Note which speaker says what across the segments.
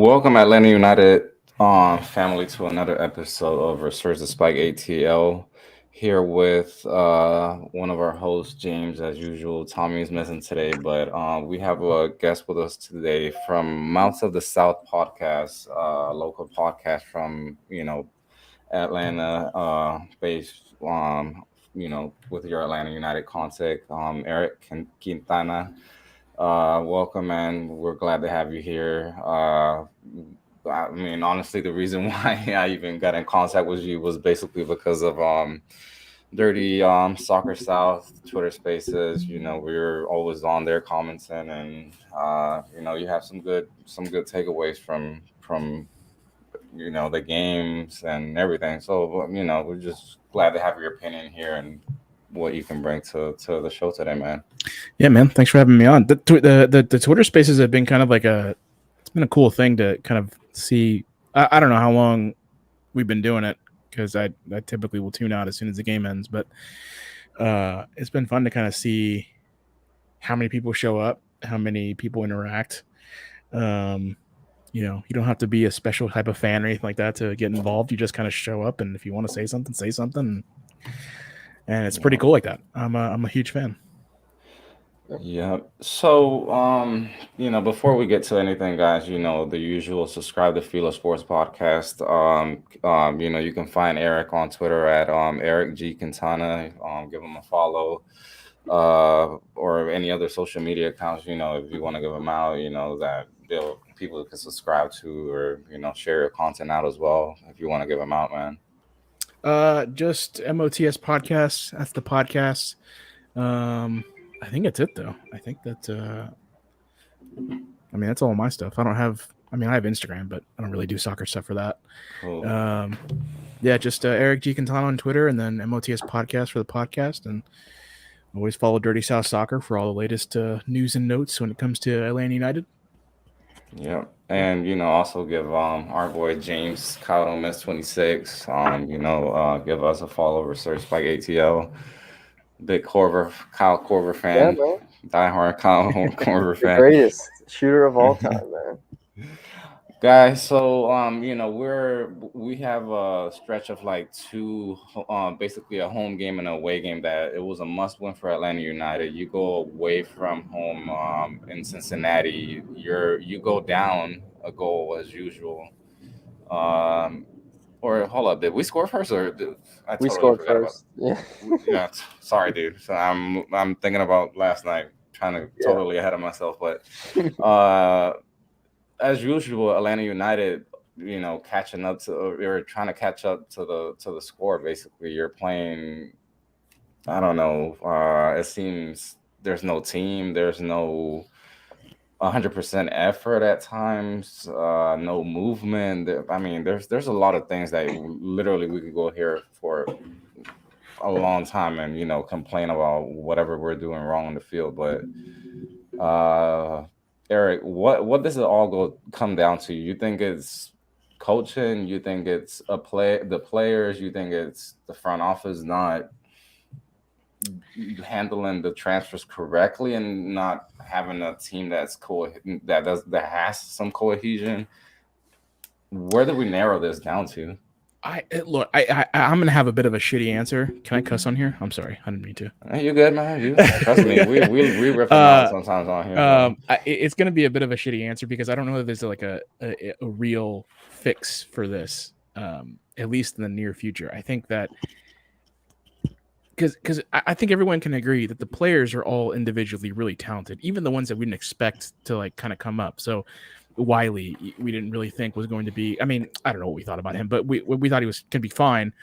Speaker 1: Welcome, Atlanta United family, to another episode of Resurge The Spike ATL. Here with one of our hosts, James, as usual. Tommy is missing today, but we have a guest with us today from Mouths of the South podcast, local podcast from Atlanta, based with your Atlanta United contact, Eric Quintana. Welcome, man. We're glad to have you here. I mean, honestly, the reason why I even got in contact with you was basically because of Dirty Soccer South Twitter Spaces. We're always on there commenting, and you have some good takeaways from the games and everything. So we're just glad to have your opinion here and what you can bring to the show today, man.
Speaker 2: Yeah, man. Thanks for having me on. The Twitter Spaces have been kind of like it's been a cool thing to kind of see. I don't know how long we've been doing it because I typically will tune out as soon as the game ends, but it's been fun to kind of see how many people show up, how many people interact. You don't have to be a special type of fan or anything like that to get involved. You just kind of show up, and if you want to say something, say something. And it's pretty cool like that. I'm a huge fan.
Speaker 1: Yeah. So, before we get to anything, guys, the usual subscribe to Fila Sports Podcast. You can find Eric on Twitter at Eric G Quintana. Give him a follow. Or any other social media accounts, if you want to give them out, that people can subscribe to, or share your content out as well if you want to give them out, man.
Speaker 2: Just MOTS podcast. That's the podcast. I think that's it though. I think that that's all my stuff. I have Instagram, but I don't really do soccer stuff for that.
Speaker 1: Cool.
Speaker 2: Just Eric G Quintana on Twitter, and then MOTS podcast for the podcast, and always follow Dirty South Soccer for all the latest news and notes when it comes to Atlanta United.
Speaker 1: Yep. And also give our boy James Kyle Miss 26 give us a follow, Resurge Spike ATL. Big Kyle Corver fan.
Speaker 3: Yeah, man.
Speaker 1: Diehard Kyle Corver fan.
Speaker 3: Greatest shooter of all time, man.
Speaker 1: Guys, so we have a stretch of like two, basically a home game and an away game that it was a must win for Atlanta United. You go away from home in Cincinnati, you go down a goal as usual. Or hold up, did we score first, or
Speaker 3: we scored first?
Speaker 1: Yeah. Sorry, dude. So I'm thinking about last night, trying to totally ahead of myself, but as usual, Atlanta United, catching up to, or trying to catch up to the score. Basically, you're playing. I don't know. It seems there's no team. There's no 100% effort at times. No movement. I mean, there's a lot of things that literally we could go here for a long time and complain about whatever we're doing wrong on the field, but. Eric, what does it all come down to? You think it's coaching? You think it's the players? You think it's the front office not handling the transfers correctly and not having a team that has some cohesion? Where do we narrow this down to?
Speaker 2: I'm gonna have a bit of a shitty answer. Can I cuss on here? I'm sorry, I didn't mean to.
Speaker 1: Hey, you good, man? You trust me. We rip them out sometimes on here.
Speaker 2: It's gonna be a bit of a shitty answer because I don't know if there's like a real fix for this, at least in the near future. I think that because I think everyone can agree that the players are all individually really talented, even the ones that we didn't expect to like kind of come up. So Wiley, we didn't really think was going to be. I mean, I don't know what we thought about him, but we thought he was going to be fine.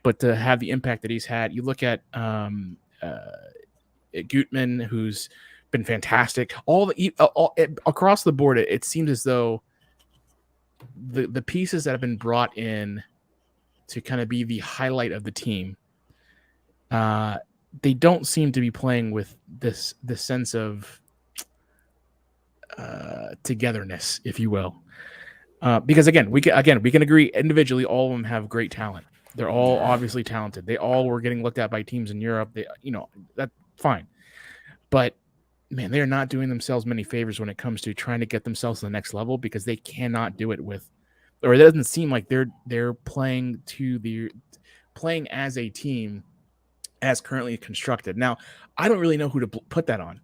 Speaker 2: But to have the impact that he's had, you look at Gutman, who's been fantastic. All across the board, it seems as though the pieces that have been brought in to kind of be the highlight of the team, they don't seem to be playing with this sense of togetherness, if you will, because again we can agree individually all of them have great talent. They're all obviously talented. They all were getting looked at by teams in Europe. That's fine, but man, they are not doing themselves many favors when it comes to trying to get themselves to the next level, because they cannot do it with, or it doesn't seem like they're playing as a team as currently constructed. Now, I don't really know who to put that on,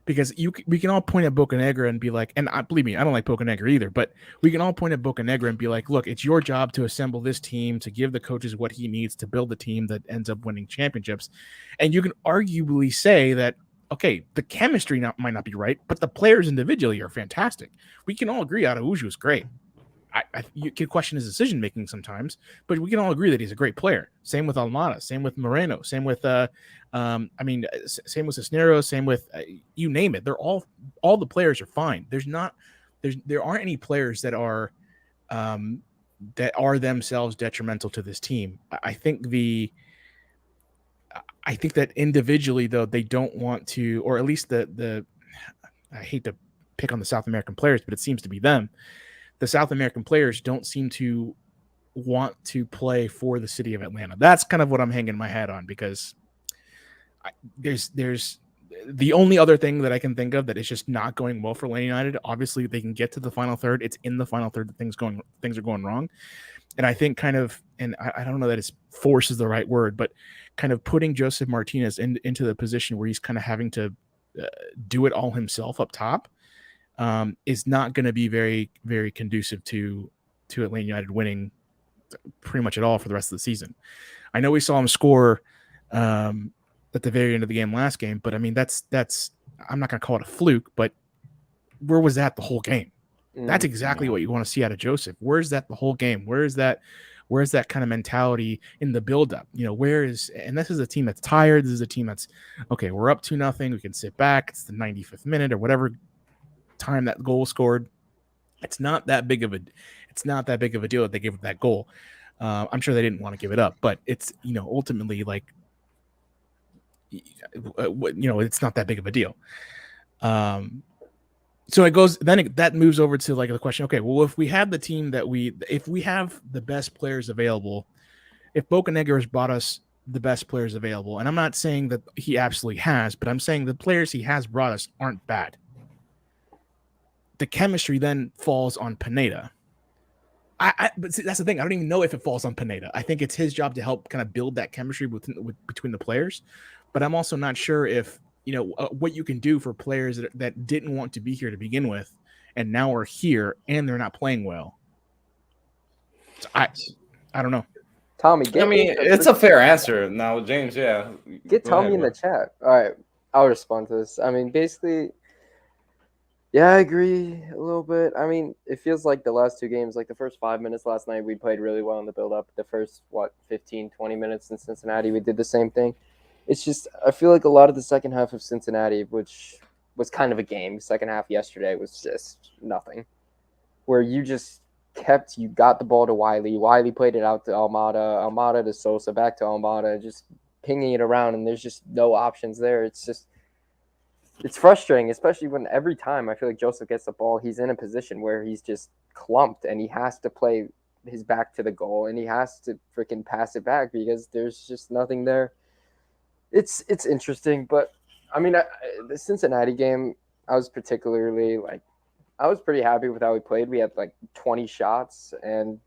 Speaker 2: because we can all point at Bocanegra and be like, and believe me, I don't like Bocanegra either, but we can all point at Bocanegra and be like, look, it's your job to assemble this team, to give the coaches what he needs to build the team that ends up winning championships. And you can arguably say that, okay, the chemistry might not be right, but the players individually are fantastic. We can all agree Araujo is great. You can question his decision making sometimes, but we can all agree that he's a great player. Same with Almada, same with Moreno, same with same with Cisneros, same with you name it. They're all the players are fine. There aren't any players that are themselves detrimental to this team. I think that individually, though, they don't want to, or at least I hate to pick on the South American players, but it seems to be them. The South American players don't seem to want to play for the city of Atlanta. That's kind of what I'm hanging my hat on, because there's the only other thing that I can think of that is just not going well for Atlanta United. Obviously, they can get to the final third. It's in the final third that things are going wrong. And I think kind of, and I don't know that it's force is the right word, but kind of putting Joseph Martinez into the position where he's kind of having to do it all himself up top is not going to be very, very conducive to Atlanta United winning pretty much at all for the rest of the season. I know we saw him score at the very end of the game last game, but I mean, that's I'm not going to call it a fluke, but where was that the whole game? That's exactly what you want to see out of Joseph. Where's that the whole game? Where's that kind of mentality in the buildup? And this is a team that's tired. This is a team that's, okay, we're up 2-0. We can sit back. It's the 95th minute or whatever time that goal scored. It's not that big of a deal that they gave up that goal. I'm sure they didn't want to give it up, but it's, ultimately like, it's not that big of a deal. So it goes, that moves over to like the question, okay, well, if we have the team if we have the best players available, if Bocanegra has brought us the best players available, and I'm not saying that he absolutely has, but I'm saying the players he has brought us aren't bad. The chemistry then falls on Pineda. But see, that's the thing. I don't even know if it falls on Pineda. I think it's his job to help kind of build that chemistry between the players. But I'm also not sure if, what you can do for players that didn't want to be here to begin with and now are here and they're not playing well. So I don't know.
Speaker 3: Tommy,
Speaker 1: it's a fair answer. Now, James, yeah.
Speaker 3: Get Tommy in the chat. All right, I'll respond to this. I mean, basically, yeah, I agree a little bit. I mean, it feels like the last two games, like the first 5 minutes last night, we played really well in the build-up. The first, 15, 20 minutes in Cincinnati, we did the same thing. It's just, I feel like a lot of the second half of Cincinnati, which was kind of a game, second half yesterday was just nothing, where you got the ball to Wiley. Wiley played it out to Almada to Sosa, back to Almada, just pinging it around, and there's just no options there. It's frustrating, especially when every time I feel like Joseph gets the ball, he's in a position where he's just clumped and he has to play his back to the goal and he has to freaking pass it back because there's just nothing there. It's interesting, but I mean, the Cincinnati game, I was particularly I was pretty happy with how we played. We had 20 shots, and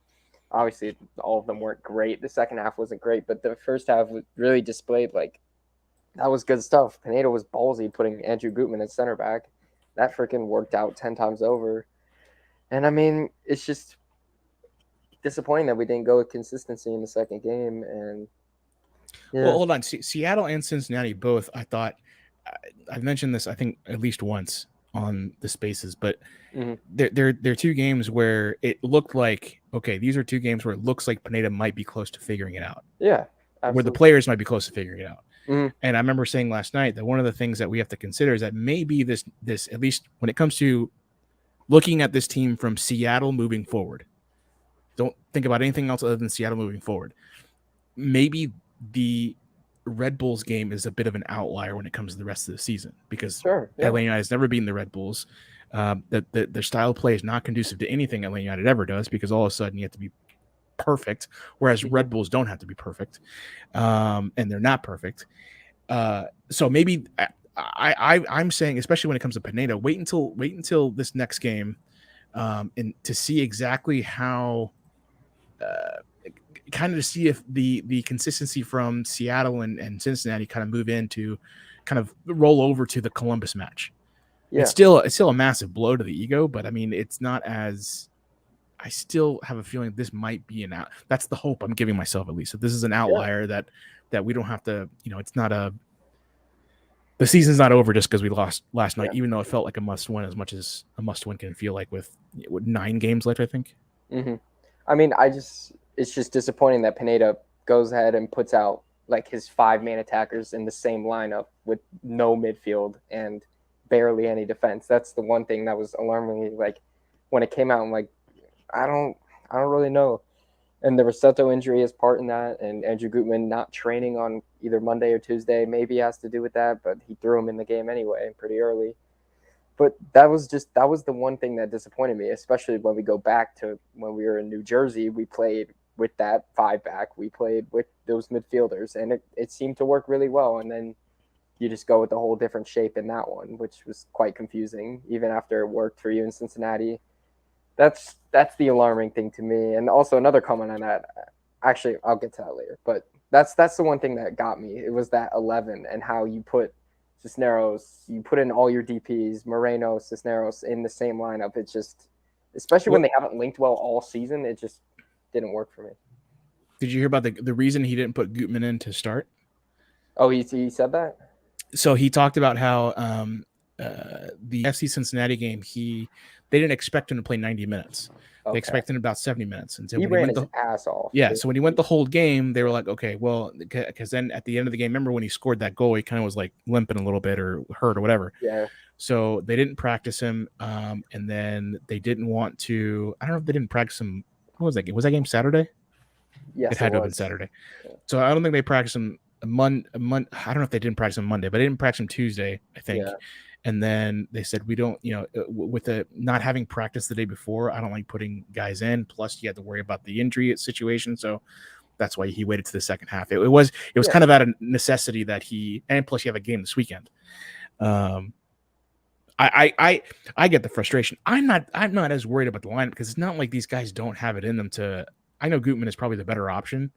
Speaker 3: obviously all of them weren't great. The second half wasn't great, but the first half really displayed that was good stuff. Pineda was ballsy putting Andrew Gutman at center back. That freaking worked out 10 times over. And I mean, it's just disappointing that we didn't go with consistency in the second game. And yeah.
Speaker 2: Well, hold on. Seattle and Cincinnati both, I thought, I've mentioned this, I think, at least once on the spaces, but they're two games where it looked like, okay, these are two games where it looks like Pineda might be close to figuring it out.
Speaker 3: Yeah. Absolutely.
Speaker 2: Where the players might be close to figuring it out. And I remember saying last night that one of the things that we have to consider is that maybe this at least when it comes to looking at this team from Seattle moving forward, don't think about anything else other than Seattle moving forward. Maybe the Red Bulls game is a bit of an outlier when it comes to the rest of the season because Atlanta United has never beaten the Red Bulls. That their style of play is not conducive to anything Atlanta United ever does because all of a sudden you have to be perfect, whereas Red Bulls don't have to be perfect, and they're not perfect. So maybe I'm saying, especially when it comes to Pineda, wait until this next game, and to see exactly how, kind of to see if the consistency from Seattle and Cincinnati kind of move into, kind of roll over to the Columbus match.
Speaker 3: Yeah.
Speaker 2: It's still a massive blow to the ego, but I mean, it's not as. I still have a feeling this might be an out. That's the hope I'm giving myself, at least. That this is an outlier, that we don't have to. It's not a. The season's not over just because we lost last night, even though it felt like a must win, as much as a must win can feel like with 9 games left, I think.
Speaker 3: Mm-hmm. I mean, it's just disappointing that Pineda goes ahead and puts out like his 5-man attackers in the same lineup with no midfield and barely any defense. That's the one thing that was alarming me. Like when it came out, I'm like, I don't really know. And the Rossetto injury is part in that, and Andrew Gutman not training on either Monday or Tuesday maybe has to do with that, but he threw him in the game anyway pretty early. But that was the one thing that disappointed me, especially when we go back to when we were in New Jersey. We played with that 5-back. We played with those midfielders, and it seemed to work really well. And then you just go with a whole different shape in that one, which was quite confusing, even after it worked for you in Cincinnati. That's the alarming thing to me. And also another comment on that. Actually, I'll get to that later. But that's the one thing that got me. It was that 11 and how you put Cisneros, you put in all your DPs, Moreno, Cisneros in the same lineup. It's just, especially when they haven't linked well all season, it just didn't work for me.
Speaker 2: Did you hear about the reason he didn't put Gutman in to start?
Speaker 3: Oh, he said that?
Speaker 2: So he talked about how the FC Cincinnati game, they didn't expect him to play 90 minutes. Okay. They expected him about 70 minutes. And so
Speaker 3: he ran his ass off.
Speaker 2: Yeah, so when he went the whole game, they were like, okay, well, because then at the end of the game, remember when he scored that goal, he kind of was like limping a little bit or hurt or whatever.
Speaker 3: Yeah.
Speaker 2: So they didn't practice him, and then they didn't want to. I don't know if they didn't practice him. What was that game? Was that game Saturday?
Speaker 3: Yes,
Speaker 2: it had to have been Saturday. Yeah. So I don't think they practiced him I don't know if they didn't practice him Monday, but they didn't practice him Tuesday, I think. Yeah. And then they said, we don't, with the not having practice the day before, I don't like putting guys in. Plus, you had to worry about the injury situation. So that's why he waited to the second half. It was kind of out of necessity that and plus you have a game this weekend. I get the frustration. I'm not as worried about the lineup because it's not like these guys don't have it in them to. I know Gutman is probably the better option,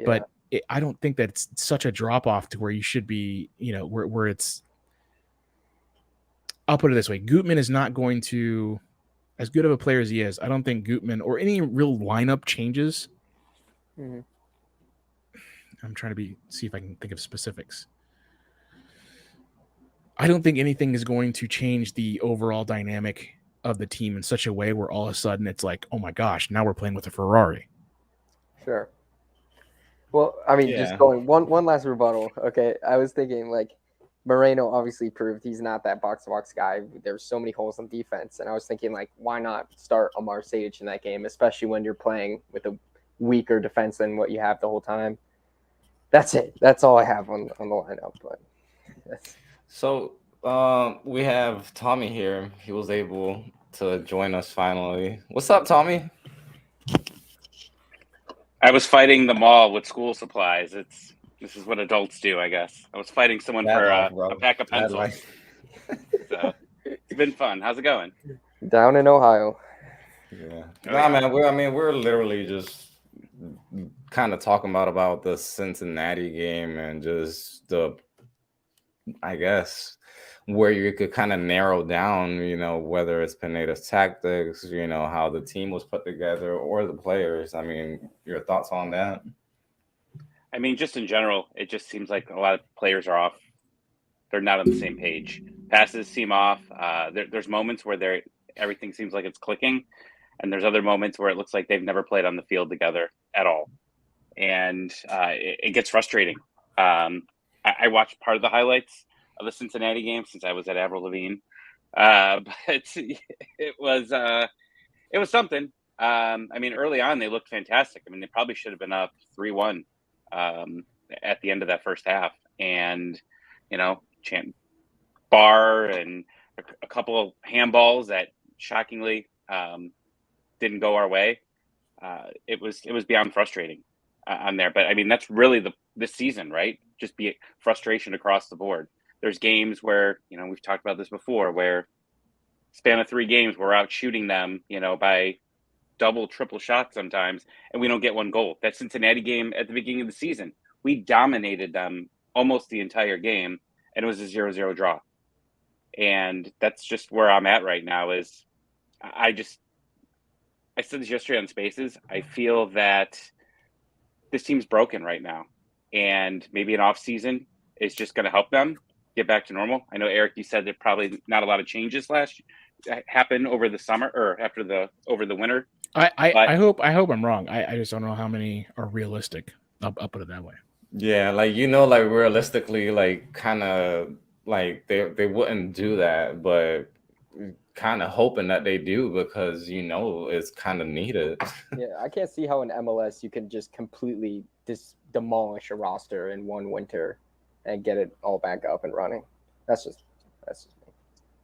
Speaker 2: but I don't think that it's such a drop off to where you should be, where it's. I'll put it this way. Gutman is not going to, as good of a player as he is, I don't think Gutman or any real lineup changes. Mm-hmm. I'm trying to see if I can think of specifics. I don't think anything is going to change the overall dynamic of the team in such a way where all of a sudden it's like, oh my gosh, now we're playing with a Ferrari.
Speaker 3: Sure. Well, I mean, just going one last rebuttal. Okay. I was thinking like, Moreno obviously proved he's not that box-to-box guy. There's so many holes on defense. And I was thinking, like, why not start Amar Sage in that game, especially when you're playing with a weaker defense than what you have the whole time. That's it. That's all I have on the lineup. But
Speaker 1: So we have Tommy here. He was able to join us finally. What's up, Tommy?
Speaker 4: I was fighting the mall with school supplies. This is what adults do, I guess. I was fighting someone for a pack of pencils. So it's been fun. How's it going?
Speaker 3: Down in Ohio.
Speaker 1: Yeah. Man, we're literally just kind of talking about the Cincinnati game and just I guess, where you could kind of narrow down, whether it's Pineda's tactics, how the team was put together or the players. I mean, your thoughts on that?
Speaker 4: I mean, just in general, it just seems like a lot of players are off. They're not on the same page. Passes seem off. There's moments where everything seems like it's clicking, and there's other moments where it looks like they've never played on the field together at all, and it gets frustrating. I watched part of the highlights of the Cincinnati game since I was at Avril Lavigne, but it was something. I mean, early on they looked fantastic. I mean, they probably should have been up 3-1. At the end of that first half, and Barr and a couple of handballs that shockingly didn't go our way. It was beyond frustrating on there. But I mean, that's really this season, right? Just be frustration across the board. There's games where, we've talked about this before, where span of 3 games, we're out shooting them, by double, triple shots sometimes, and we don't get 1 goal. That Cincinnati game at the beginning of the season, we dominated them almost the entire game, and it was a 0-0 draw. And that's just where I'm at right now. Is I said this yesterday on Spaces. I feel that this team's broken right now, and maybe an off season is just going to help them get back to normal. I know, Eric, you said that probably not a lot of changes happened over the summer or over the winter.
Speaker 2: I hope I'm wrong. I just don't know how many are realistic. I'll put it that way.
Speaker 1: Yeah, like realistically, like kind of like they wouldn't do that, but kind of hoping that they do because it's kind of needed.
Speaker 3: Yeah, I can't see how in MLS you can just completely demolish a roster in one winter and get it all back up and running. That's just me.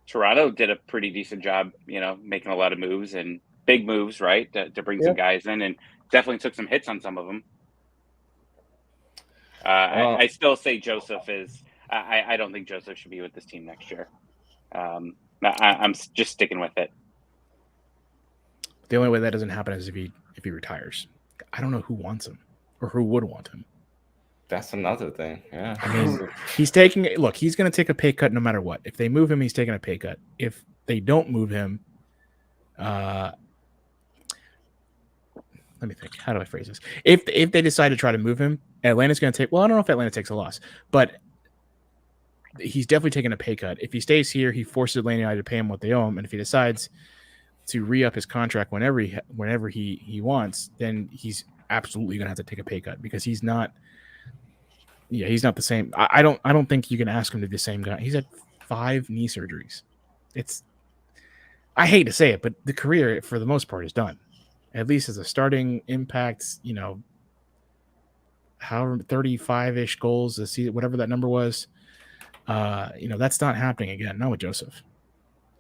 Speaker 4: Toronto did a pretty decent job, making a lot of moves and big moves, right, to bring some guys in, and definitely took some hits on some of them. I still say Joseph is. I don't think Joseph should be with this team next year. I'm just sticking with it.
Speaker 2: The only way that doesn't happen is if he retires. I don't know who wants him or who would want him.
Speaker 1: That's another thing. Yeah,
Speaker 2: I mean, he's going to take a pay cut no matter what. If they move him, he's taking a pay cut. If they don't move him, let me think. How do I phrase this? If they decide to try to move him, Atlanta's going to take. Well, I don't know if Atlanta takes a loss, but he's definitely taking a pay cut. If he stays here, he forces Atlanta United to pay him what they owe him, and if he decides to re-up his contract whenever he wants, then he's absolutely going to have to take a pay cut because he's not. Yeah, he's not the same. I don't think you can ask him to be the same guy. He's had 5 knee surgeries. I hate to say it, but the career for the most part is done. At least as a starting impact, however 35-ish goals a season, whatever that number was. That's not happening again. Not with Joseph.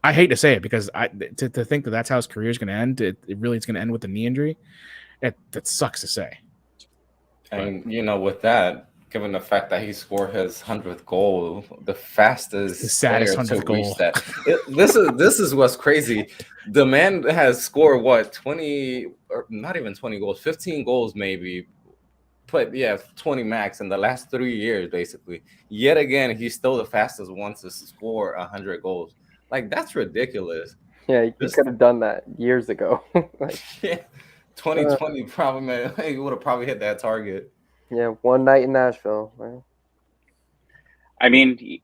Speaker 2: I hate to say it because to think that that's how his career is going to end. It really is going to end with a knee injury. That sucks to say.
Speaker 1: And with that, given the fact that he scored his 100th goal, the saddest 100th goal. That. This is what's crazy. The man has scored 20, or not even 20 goals, 15 goals maybe. But yeah, 20 max in the last 3 years, basically. Yet again, he's still the fastest one to score 100 goals. Like, that's ridiculous.
Speaker 3: Yeah, he could have done that years ago.
Speaker 1: 2020 probably, he would have probably hit that target.
Speaker 3: Yeah, one night in Nashville. Right?
Speaker 4: I mean,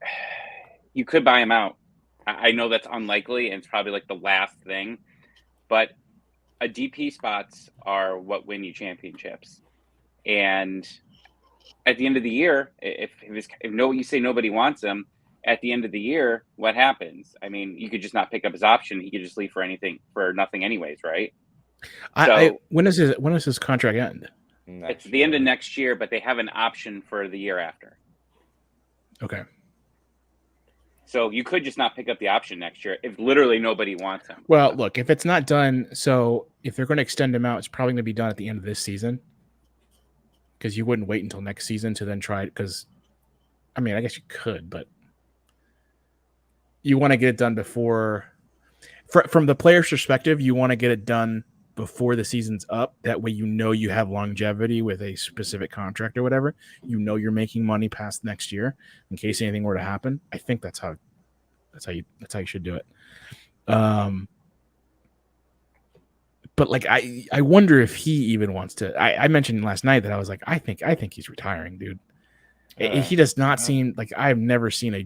Speaker 4: you could buy him out. I know that's unlikely, and it's probably like the last thing. But a DP spots are what win you championships. And at the end of the year, if you say nobody wants him, at the end of the year, what happens? I mean, you could just not pick up his option. He could just leave for nothing anyways, right?
Speaker 2: When does his contract end?
Speaker 4: It's the end of next year, but they have an option for the year after.
Speaker 2: Okay.
Speaker 4: So you could just not pick up the option next year if literally nobody wants him.
Speaker 2: Well, look, if it's not done, so if they're going to extend him out, it's probably going to be done at the end of this season. Because you wouldn't wait until next season to then try it. Because, I mean, I guess you could, but you want to get it done before. From the player's perspective, you want to get it done before the season's up. That way, you have longevity with a specific contract or whatever. You're making money past next year in case anything were to happen. I think that's how you should do it. But like, I wonder if he even wants to. I mentioned last night that I was like, I think he's retiring, dude. He does not seem like I've never seen a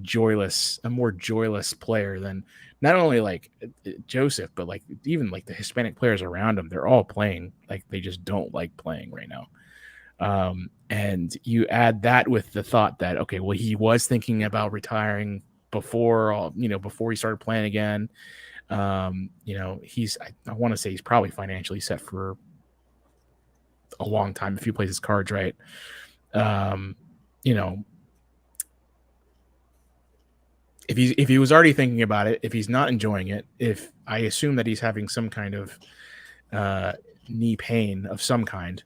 Speaker 2: more joyless player than not only like Joseph, but like even like the Hispanic players around him. They're all playing like they just don't like playing right now. And you add that with the thought that, okay, well, he was thinking about retiring before he started playing again. I want to say he's probably financially set for a long time if he plays his cards right. If he was already thinking about it, if he's not enjoying it, if I assume that he's having some kind of knee pain of some kind,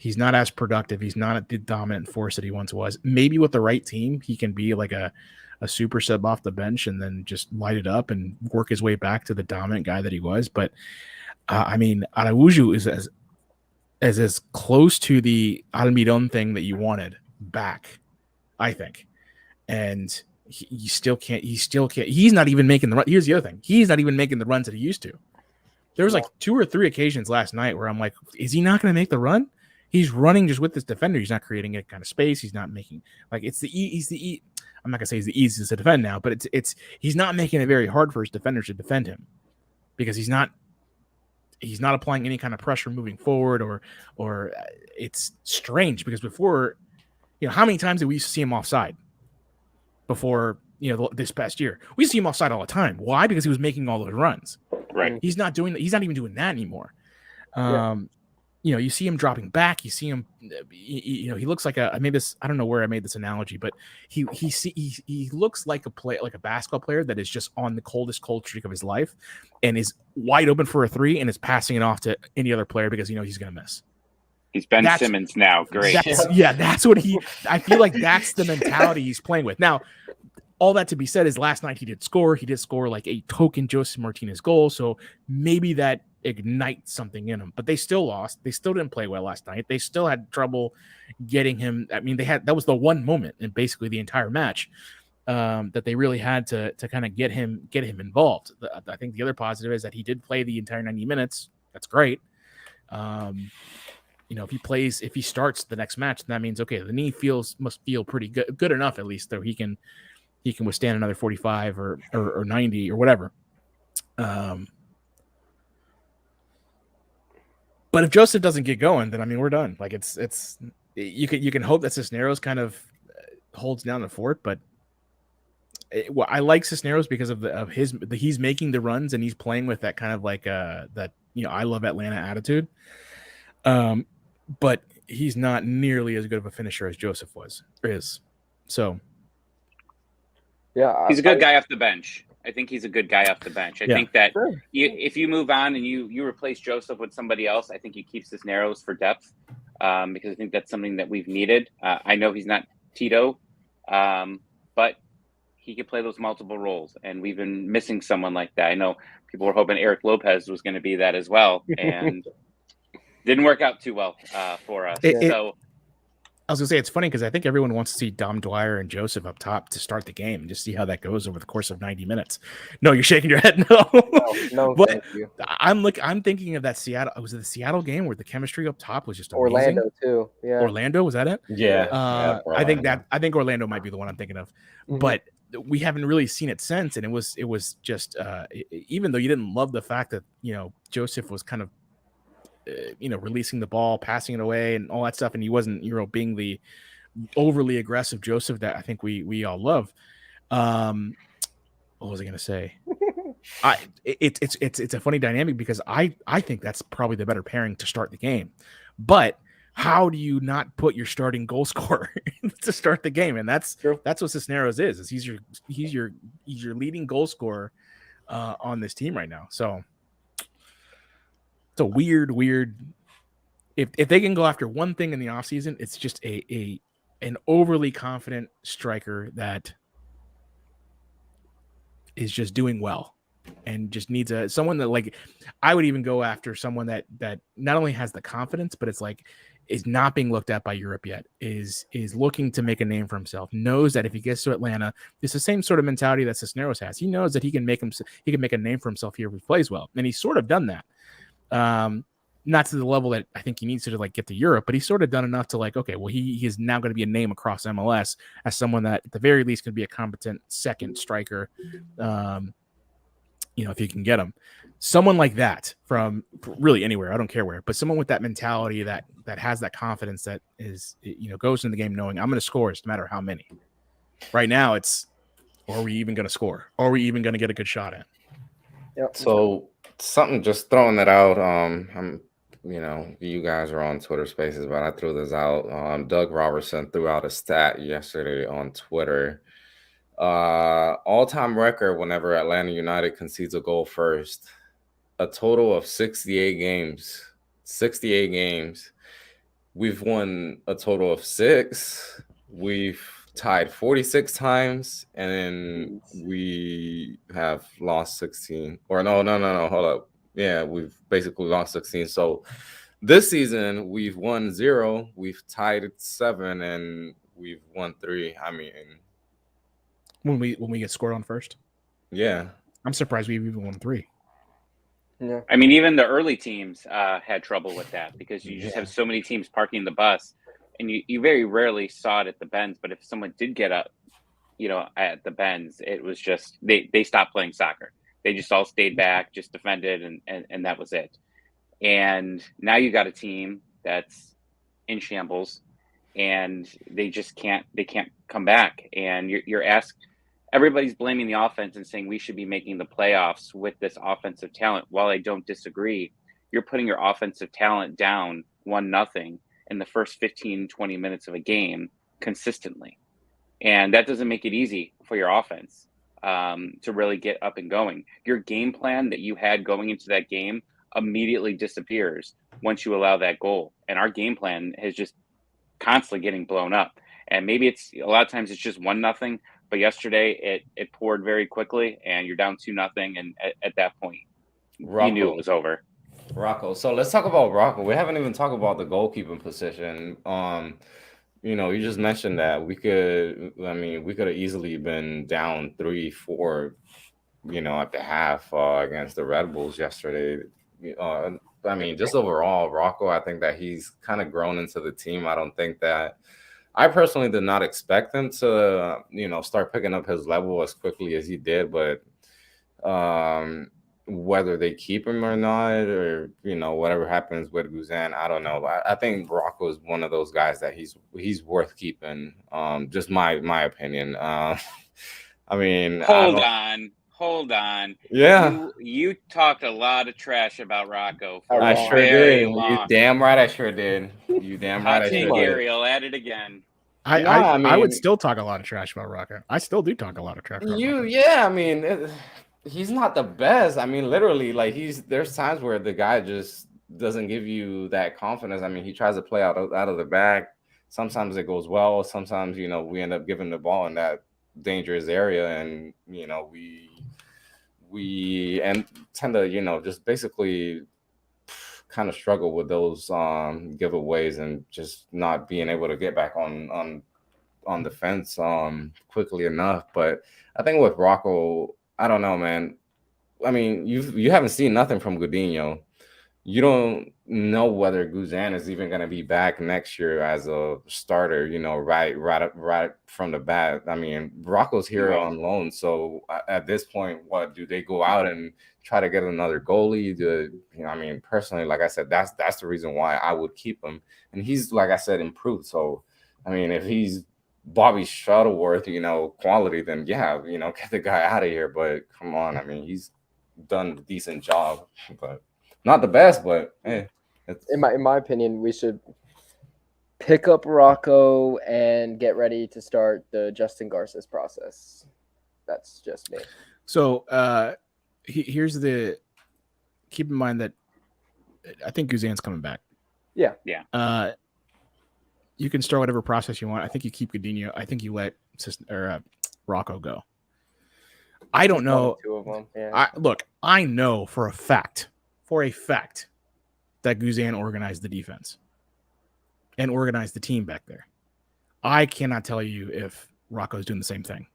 Speaker 2: He's not as productive. He's not the dominant force that he once was. Maybe with the right team, he can be like a super sub off the bench and then just light it up and work his way back to the dominant guy that he was. But I mean, Araujo is as close to the Almiron thing that you wanted back, I think. And he still can't. He's not even making the run. Here's the other thing. He's not even making the runs that he used to. There was like 2 or 3 occasions last night where I'm like, is he not going to make the run? He's running just with this defender. He's not creating any kind of space. He's not making like I'm not gonna say he's the easiest to defend now, but he's not making it very hard for his defenders to defend him because he's not applying any kind of pressure moving forward or it's strange because before, how many times did we see him offside before, this past year? We see him offside all the time. Why? Because he was making all those runs.
Speaker 4: Right.
Speaker 2: He's not even doing that anymore. You see him dropping back. You see him, he looks like I don't know where I made this analogy, but he looks like a basketball player that is just on the cold streak of his life and is wide open for a 3 and is passing it off to any other player because he's going to miss.
Speaker 4: He's Ben Simmons now. Great.
Speaker 2: That's what I feel like that's the mentality he's playing with. Now, all that to be said is last night he did score. He did score like a token Joseph Martinez goal. So maybe that ignites something in him, but they still lost. They still didn't play well last night. They still had trouble getting him. I mean, that was the one moment in basically the entire match that they really had to kind of get him involved. I think the other positive is that he did play the entire 90 minutes. That's great. If he starts the next match, that means, okay, the knee must feel pretty good enough, at least, though he can withstand another 45 or 90 or whatever. But if Joseph doesn't get going, then we're done. Like you can hope that Cisneros kind of holds down the fort, but I like Cisneros because of he's making the runs and he's playing with that kind of like that I love Atlanta attitude. But he's not nearly as good of a finisher as Joseph is. So
Speaker 3: yeah,
Speaker 4: he's a good guy off the bench. I think he's a good guy off the bench. I think that if you move on and you replace Joseph with somebody else, I think you keep Cisneros for depth because I think that's something that we've needed. I know he's not Tito, but he could play those multiple roles, and we've been missing someone like that. I know people were hoping Eric Lopez was going to be that as well, and didn't work out too well for us.
Speaker 2: I was gonna say it's funny because I think everyone wants to see Dom Dwyer and Joseph up top to start the game and just see how that goes over the course of 90 minutes. No, you're shaking your head. No, but thank you. I'm thinking of that Seattle. Was it the Seattle game where the chemistry up top was just amazing?
Speaker 3: Orlando too. Yeah,
Speaker 2: Orlando, was that it?
Speaker 1: Yeah.
Speaker 2: I think Orlando might be the one I'm thinking of, but we haven't really seen it since. And it was just even though you didn't love the fact that Joseph was kind of releasing the ball, passing it away, and all that stuff, and he wasn't, being the overly aggressive Joseph that I think we all love. What was I going to say? It's a funny dynamic because I think that's probably the better pairing to start the game. But how do you not put your starting goal scorer to start the game? And that's what Cisneros is he's your leading goal scorer on this team right now. So it's a weird. If they can go after one thing in the offseason, it's just an overly confident striker that is just doing well and just needs someone that, like, I would even go after someone that not only has the confidence, but it's like is not being looked at by Europe yet, is looking to make a name for himself, knows that if he gets to Atlanta, it's the same sort of mentality that Cisneros has. He knows that he can make a name for himself here if he plays well, and he's sort of done that. Not to the level that I think he needs to like get to Europe, but he's sort of done enough to like, okay, well, he is now going to be a name across MLS as someone that at the very least can be a competent second striker. If you can get him, someone like that from really anywhere, I don't care where, but someone with that mentality that has that confidence that is, goes into the game knowing I'm going to score no matter how many. Right now it's, are we even going to score? Are we even going to get a good shot in?
Speaker 3: Yep.
Speaker 1: So something, just throwing that out. You guys are on Twitter Spaces, but I threw this out. Doug Robertson threw out a stat yesterday on Twitter. All-time record whenever Atlanta United concedes a goal first. A total of 68 games. 68 games. we've won a total of 6. We've tied 46 times, and then we have lost 16. Or no, hold up. Yeah, we've basically lost 16. So this season we've won 0, we've tied 7, and we've won 3. I mean,
Speaker 2: when we get scored on first.
Speaker 1: yeah.
Speaker 2: I'm surprised we've even won 3.
Speaker 3: Yeah.
Speaker 4: I mean, even the early teams had trouble with that because you just have so many teams parking the bus, and you very rarely saw it at the bends. But if someone did get up, at the bends, it was just they stopped playing soccer. They just all stayed back, just defended, and that was it. And now you got a team that's in shambles, and they can't come back. And you're asked. Everybody's blaming the offense and saying we should be making the playoffs with this offensive talent. While I don't disagree, you're putting your offensive talent down 1-0 in the first 15, 20 minutes of a game consistently. And that doesn't make it easy for your offense to really get up and going. Your game plan that you had going into that game immediately disappears once you allow that goal. And our game plan is just constantly getting blown up. And maybe it's a lot of times it's just 1-0. But yesterday, it poured very quickly, and you're down 2-0, and at that point, you knew it was over.
Speaker 1: Rocco. So let's talk about Rocco. We haven't even talked about the goalkeeping position. You just mentioned that we could have easily been down 3-4, at the half against the Red Bulls yesterday. Just overall, Rocco, I think that he's kind of grown into the team. I personally did not expect him to, start picking up his level as quickly as he did. But whether they keep him or not, or whatever happens with Guzan, I don't know. I think Rocco is one of those guys that he's worth keeping. Just my opinion.
Speaker 4: Hold on.
Speaker 1: Yeah,
Speaker 4: you talked a lot of trash about Rocco.
Speaker 1: I sure did. You damn right, I sure did. You damn right, I sure did.
Speaker 4: Ariel at it again.
Speaker 2: I would still talk a lot of trash about Rocco. I still do talk a lot of trash about Rocco.
Speaker 1: Yeah, he's not the best. Literally, there's times where the guy just doesn't give you that confidence. He tries to play out of the back. Sometimes it goes well. Sometimes, we end up giving the ball in that dangerous area, and we tend to just basically kind of struggle with those giveaways and just not being able to get back on the fence quickly enough. But I think with Rocco, I don't know, man. You haven't seen nothing from Godinho. You don't know whether Guzan is even going to be back next year as a starter, right from the bat. Rocco's here on loan. So at this point, what do they go out and try to get another goalie? Personally, like I said, that's the reason why I would keep him. And he's, like I said, improved. So, if he's Bobby Shuttleworth, quality, then yeah, get the guy out of here. But come on, he's done a decent job, but not the best. But hey,
Speaker 3: in my opinion, we should pick up Rocco and get ready to start the Justin Garces process. That's just me.
Speaker 2: So here's keep in mind that I think Guzan's coming back.
Speaker 3: Yeah.
Speaker 2: You can start whatever process you want. I think you keep Godinho. I think you let Rocco go. I don't know.
Speaker 3: Two of them. Yeah.
Speaker 2: I know for a fact that Guzan organized the defense and organized the team back there. I cannot tell you if Rocco's doing the same thing.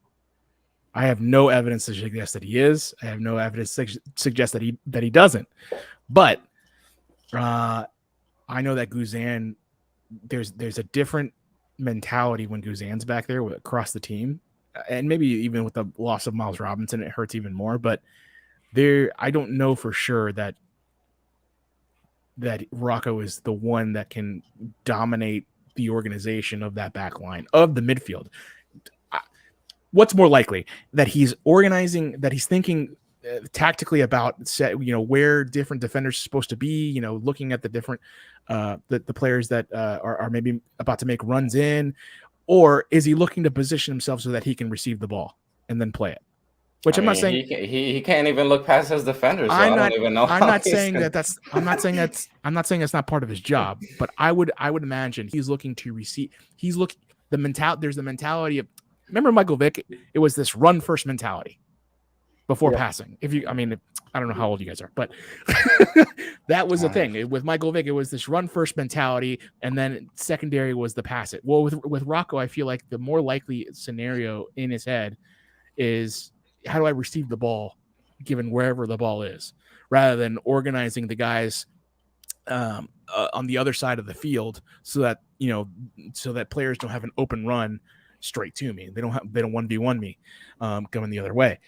Speaker 2: I have no evidence to suggest that he is. I have no evidence to suggest that he doesn't. But I know that Guzan, there's a different mentality when Guzan's back there across the team, and maybe even with the loss of Miles Robinson, it hurts even more. But I don't know for sure that Rocco is the one that can dominate the organization of that back line of the midfield. What's more likely, that he's organizing, that he's thinking tactically about where different defenders are supposed to be, looking at the different the players that are maybe about to make runs in, or is he looking to position himself so that he can receive the ball and then play it? Which
Speaker 1: I
Speaker 2: I'm not
Speaker 1: mean,
Speaker 2: saying.
Speaker 1: he can't even look past his defenders. So
Speaker 2: I'm
Speaker 1: I
Speaker 2: not.
Speaker 1: don't even know.
Speaker 2: I'm
Speaker 1: how
Speaker 2: not
Speaker 1: he's
Speaker 2: saying
Speaker 1: gonna-
Speaker 2: that's. I'm not saying that's. I'm not saying that's not part of his job. But I would imagine he's looking to receive. He's looking the mentality. There's the mentality of. Remember Michael Vick? It was this run first mentality before passing. If you, I mean, I don't know how old you guys are, but that was the thing with Michael Vick. It was this run first mentality, and then secondary was the pass it. Well, with Rocco, I feel like the more likely scenario in his head is how do I receive the ball given wherever the ball is, rather than organizing the guys on the other side of the field so that players don't have an open run straight to me. They don't 1v1 me going the other way.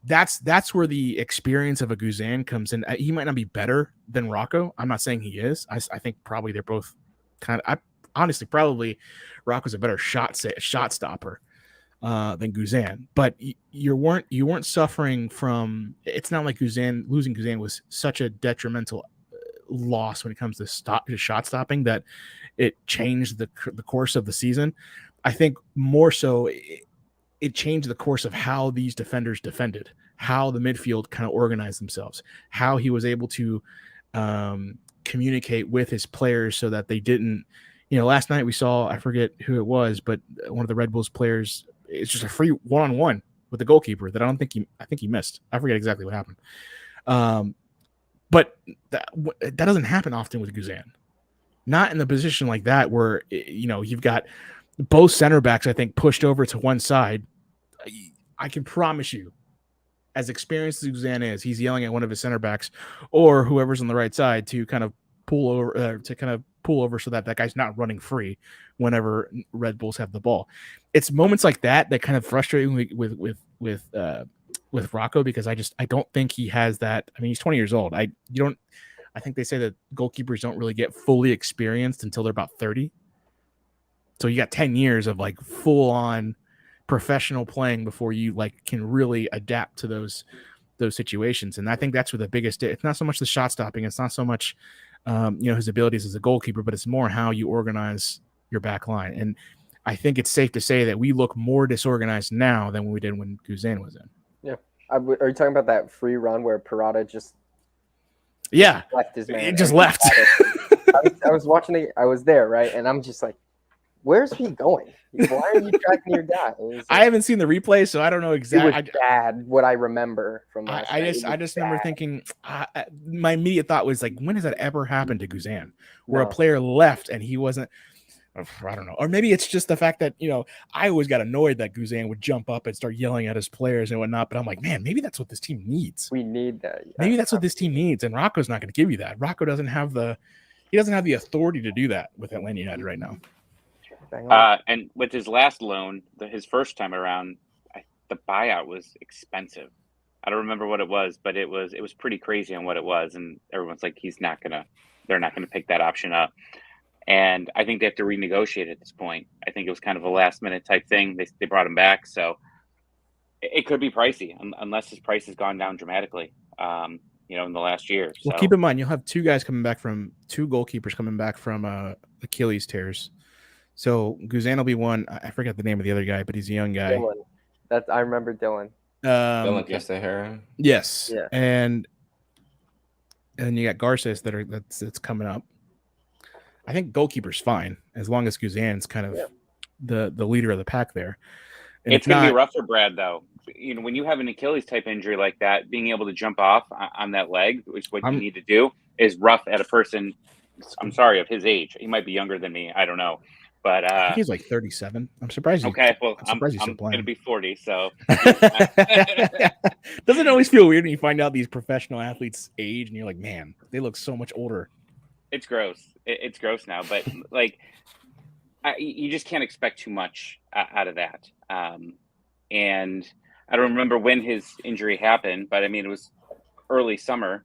Speaker 2: That's where the experience of a Guzan comes in. He might not be better than Rocco. I'm not saying he is. I think probably they're both honestly probably Rocco's a better shot stopper than Guzan, but you weren't suffering from. It's not like losing Guzan was such a detrimental loss when it comes to shot stopping that it changed the course of the season. I think more so it changed the course of how these defenders defended, how the midfield kind of organized themselves, how he was able to communicate with his players so that they didn't. Last night we saw, I forget who it was, but one of the Red Bulls players. It's just a free one-on-one with the goalkeeper that I think he missed. I forget exactly what happened. But that doesn't happen often with Guzan. Not in the position like that where, you've got both center backs, I think, pushed over to one side. I can promise you, as experienced as Guzan is, he's yelling at one of his center backs or whoever's on the right side to kind of pull over so that guy's not running free whenever Red Bulls have the ball. It's moments like that kind of frustrate me with Rocco, because I don't think he has that. I mean, he's 20 years old. I think they say that goalkeepers don't really get fully experienced until they're about 30. So you got 10 years of like full on professional playing before you can really adapt to those situations. And I think that's where the biggest, it's not so much the shot stopping. It's not so much, his abilities as a goalkeeper, but it's more how you organize your back line. And I think it's safe to say that we look more disorganized now than we did when Guzan was in.
Speaker 3: Yeah. Are you talking about that free run where Parada just left his man?
Speaker 2: It just left.
Speaker 3: I was watching it. I was there, right? And I'm just like, where's he going? Why are you tracking your guy?
Speaker 2: I haven't seen the replay, so I don't know exactly.
Speaker 3: It was bad, what I remember from last night.
Speaker 2: I just remember thinking, my immediate thought was like, when has that ever happened to Guzan? Where a player left and he wasn't, I don't know. Or maybe it's just the fact that, I always got annoyed that Guzan would jump up and start yelling at his players and whatnot. But I'm like, man, maybe that's what this team needs.
Speaker 3: We need that. Yeah.
Speaker 2: Maybe that's what this team needs. And Rocco's not going to give you that. Rocco doesn't have the authority to do that with Atlanta United right now.
Speaker 4: And with his last loan, his first time around, the buyout was expensive. I don't remember what it was, but it was pretty crazy on what it was. And everyone's like, they're not gonna pick that option up. And I think they have to renegotiate at this point. I think it was kind of a last minute type thing. They brought him back, so it could be pricey unless his price has gone down dramatically. In the last year. So.
Speaker 2: Well, keep in mind you'll have two goalkeepers coming back from Achilles tears. So Guzan will be one. I forget the name of the other guy, but he's a young guy.
Speaker 3: Dylan. I remember Dylan.
Speaker 1: Dylan Castejera.
Speaker 2: Yes.
Speaker 3: Yeah.
Speaker 2: And you got Garces that's coming up. I think goalkeeper's fine as long as Guzan's kind of the leader of the pack there. And
Speaker 4: it's going to be rough for Brad, though. When you have an Achilles type injury like that, being able to jump off on that leg, which is what you need to do, is rough at a person. I'm sorry, of his age. He might be younger than me. I don't know. But
Speaker 2: I think he's like 37. I'm surprised.
Speaker 4: Okay, I'm going to be 40. So
Speaker 2: doesn't it always feel weird when you find out these professional athletes' age, and you're like, man, they look so much older.
Speaker 4: It's gross. It's gross now, but you just can't expect too much out of that. And I don't remember when his injury happened, but I mean it was early summer,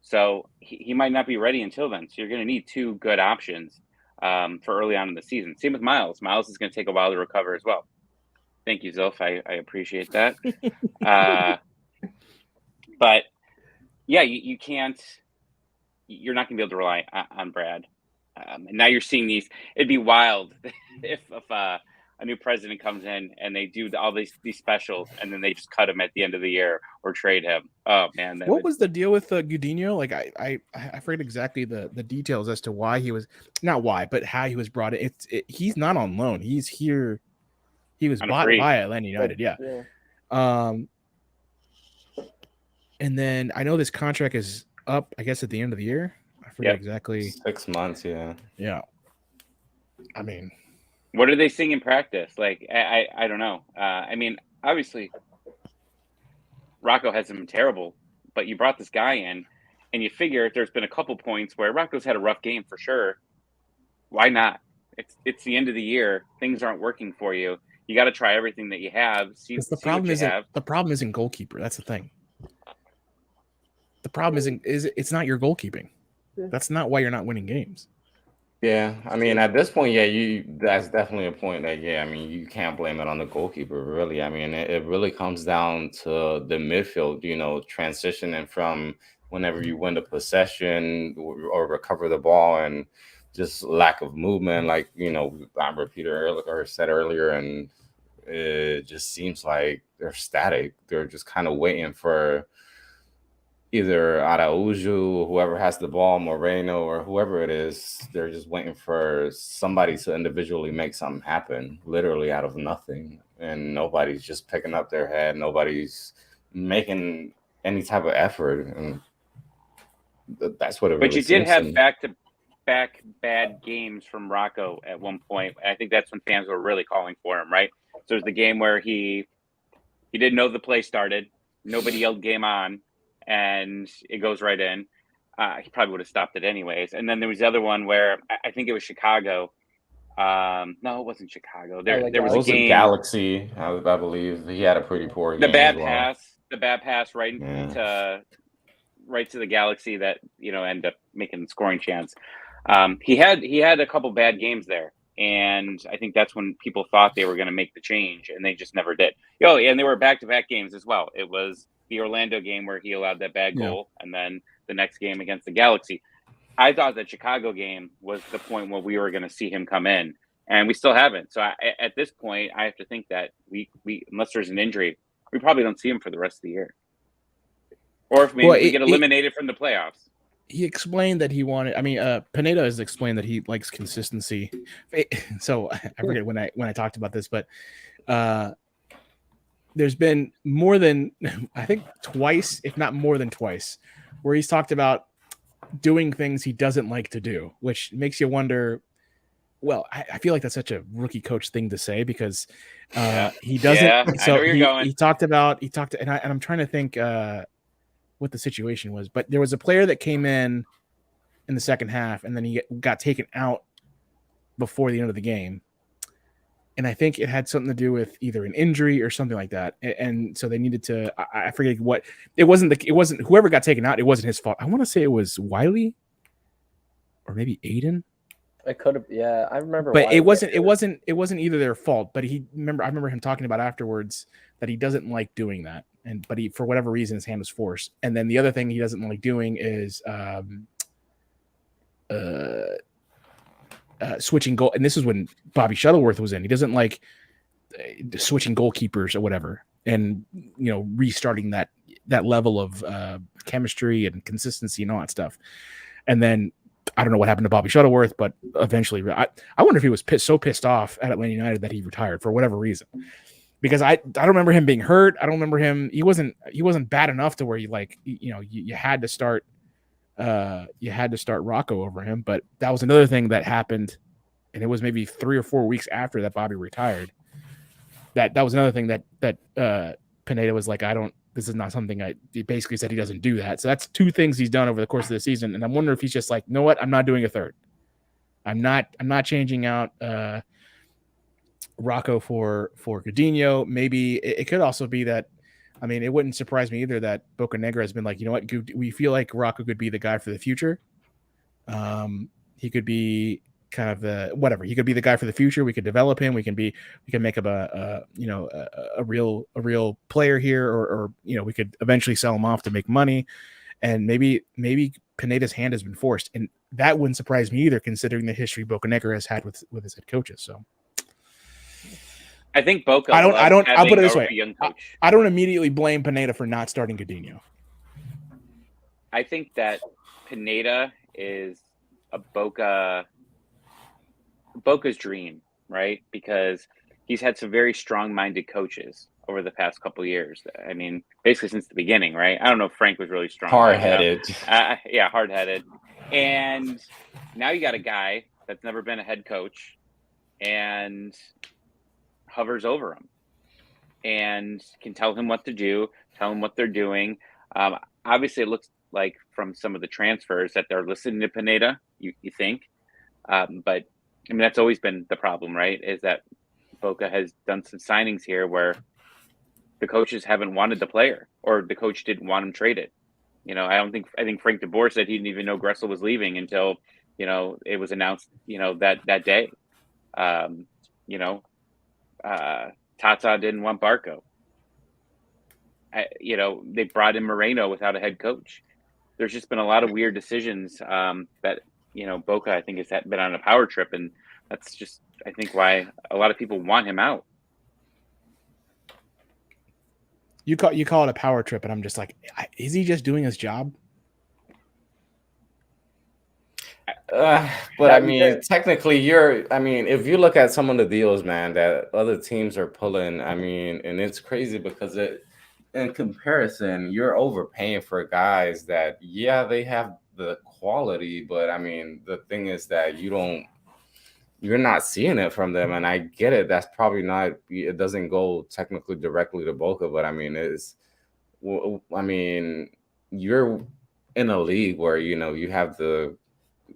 Speaker 4: so he might not be ready until then. So you're going to need two good options for early on in the season. Same with Miles. Miles is going to take a while to recover as well. Thank you, Zilf. I appreciate that. But yeah, you can't. You're not going to be able to rely on Brad. And now you're seeing these. It'd be wild if a new president comes in and they do all these specials, and then they just cut him at the end of the year or trade him. Oh man,
Speaker 2: What was the deal with Gudinho? Like I forget exactly the details as to why he was, not why, but how he was brought in. He's not on loan. He's here. He was bought by Atlanta United. Yeah. And then I know this contract is up, I guess, at the end of the year. I forget exactly.
Speaker 1: 6 months. Yeah.
Speaker 2: Yeah. I mean,
Speaker 4: what are they seeing in practice? Like, I don't know. I mean, obviously, Rocco hasn't been terrible, but you brought this guy in, and you figure there's been a couple points where Rocco's had a rough game for sure. Why not? It's the end of the year. Things aren't working for you. You got to try everything that you have.
Speaker 2: The problem isn't goalkeeper. That's the thing. The problem it's not your goalkeeping. That's not why you're not winning games.
Speaker 1: Yeah, I mean, at this point, that's definitely a point that, I mean, you can't blame it on the goalkeeper, really. I mean, it really comes down to the midfield, transitioning from whenever you win the possession or recover the ball and just lack of movement, like, I repeated or said earlier, and it just seems like they're static. They're just kind of waiting for either Araujo, whoever has the ball, Moreno, or whoever it is. They're just waiting for somebody to individually make something happen, literally out of nothing. And nobody's just picking up their head. Nobody's making any type of effort. And that's what it really seems.
Speaker 4: But you did have back-to-back bad games from Rocco at one point. I think that's when fans were really calling for him, right? So there's the game where he didn't know the play started. Nobody yelled game on. And it goes right in. He probably would have stopped it anyways. And then there was the other one where I think it was Chicago. No, it wasn't Chicago. There was a game.
Speaker 1: Galaxy, I believe. He had a pretty poor game.
Speaker 4: The bad pass right to the Galaxy that ended up making the scoring chance. He had a couple bad games there, and I think that's when people thought they were going to make the change, and they just never did. And they were back-to-back games as well. It was the Orlando game where he allowed that bad goal, and then the next game against the Galaxy. I thought that Chicago game was the point where we were going to see him come in, and we still haven't. So at this point, I have to think that we unless there's an injury, we probably don't see him for the rest of the year. Or if we get eliminated from the playoffs.
Speaker 2: He explained that he wanted. I mean, Pineda has explained that he likes consistency. So I forget when I talked about this, but there's been more than, I think, twice, if not more than twice, where he's talked about doing things he doesn't like to do, which makes you wonder. Well, I feel like that's such a rookie coach thing to say because he doesn't.
Speaker 4: Yeah, so I know where you're going.
Speaker 2: He talked, and I'm trying to think what the situation was, but there was a player that came in the second half, and then he got taken out before the end of the game. And I think it had something to do with either an injury or something like that. And so they needed to, I forget what, it wasn't whoever got taken out. It wasn't his fault. I want to say it was Wiley or maybe Aiden.
Speaker 3: It could have, yeah, I remember.
Speaker 2: But it wasn't either their fault, but I remember him talking about afterwards that he doesn't like doing that. But he, for whatever reason, his hand was forced. And then the other thing he doesn't like doing is, switching goal, and this is when Bobby Shuttleworth was in. He doesn't like switching goalkeepers or whatever, and restarting that level of chemistry and consistency and all that stuff. And then I don't know what happened to Bobby Shuttleworth, but eventually, I wonder if he was so pissed off at Atlanta United that he retired for whatever reason. Because I don't remember him being hurt. I don't remember him. He wasn't bad enough to where you had to start. You had to start Rocco over him, but that was another thing that happened, and it was maybe 3 or 4 weeks after that Bobby retired. That was another thing that Pineda was like, this is not something he basically said he doesn't do that. So that's 2 things he's done over the course of the season, and I'm wondering if he's just like, you know what, I'm not doing a third. I'm not changing out Rocco for Gudinho. Maybe it could also be that. I mean, it wouldn't surprise me either that Bocanegra has been like, you know what, we feel like Rocco could be the guy for the future. He could be kind of he could be the guy for the future. We could develop him. We can make him a real player here, or we could eventually sell him off to make money. And maybe Pineda's hand has been forced, and that wouldn't surprise me either, considering the history Bocanegra has had with his head coaches. So
Speaker 4: I think Boca.
Speaker 2: I don't. I'll put it this way.
Speaker 4: A young coach.
Speaker 2: I don't immediately blame Pineda for not starting Coutinho.
Speaker 4: I think that Pineda is a Boca's dream, right? Because he's had some very strong-minded coaches over the past couple of years. I mean, basically since the beginning, right? I don't know if Frank was really strong.
Speaker 1: Hard-headed.
Speaker 4: Yeah, hard-headed. And now you got a guy that's never been a head coach and hovers over him and can tell him what to do, tell him what they're doing. Obviously, it looks like from some of the transfers that they're listening to Pineda, you think. But, I mean, that's always been the problem, right, is that Boca has done some signings here where the coaches haven't wanted the player or the coach didn't want him traded. I think Frank DeBoer said he didn't even know Gressel was leaving until, it was announced, that day. Tata didn't want Barco. They brought in Moreno without a head coach. There's just been a lot of weird decisions that, Boca, I think, has been on a power trip. And that's just, I think, why a lot of people want him out.
Speaker 2: You call it a power trip, and I'm just like, is he just doing his job?
Speaker 1: But I mean, technically, if you look at some of the deals, man, that other teams are pulling, I mean, and it's crazy because in comparison, you're overpaying for guys that, yeah, they have the quality, but I mean, the thing is that you're not seeing it from them, and I get it. That's probably not. It doesn't go technically directly to Boca, but I mean, you're in a league where you have the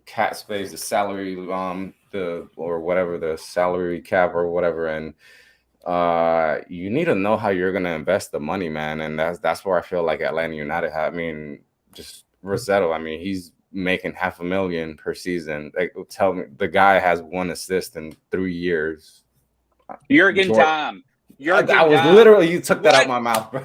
Speaker 1: cap space, the salary, the salary cap or whatever, and you need to know how you're gonna invest the money, man. And that's where I feel like Atlanta United just Rossetto. I mean, he's making $500,000 per season. Like, tell me, the guy has 1 assist in 3 years.
Speaker 4: Jürgen Damm.
Speaker 1: I was literally, you took that out my mouth, bro.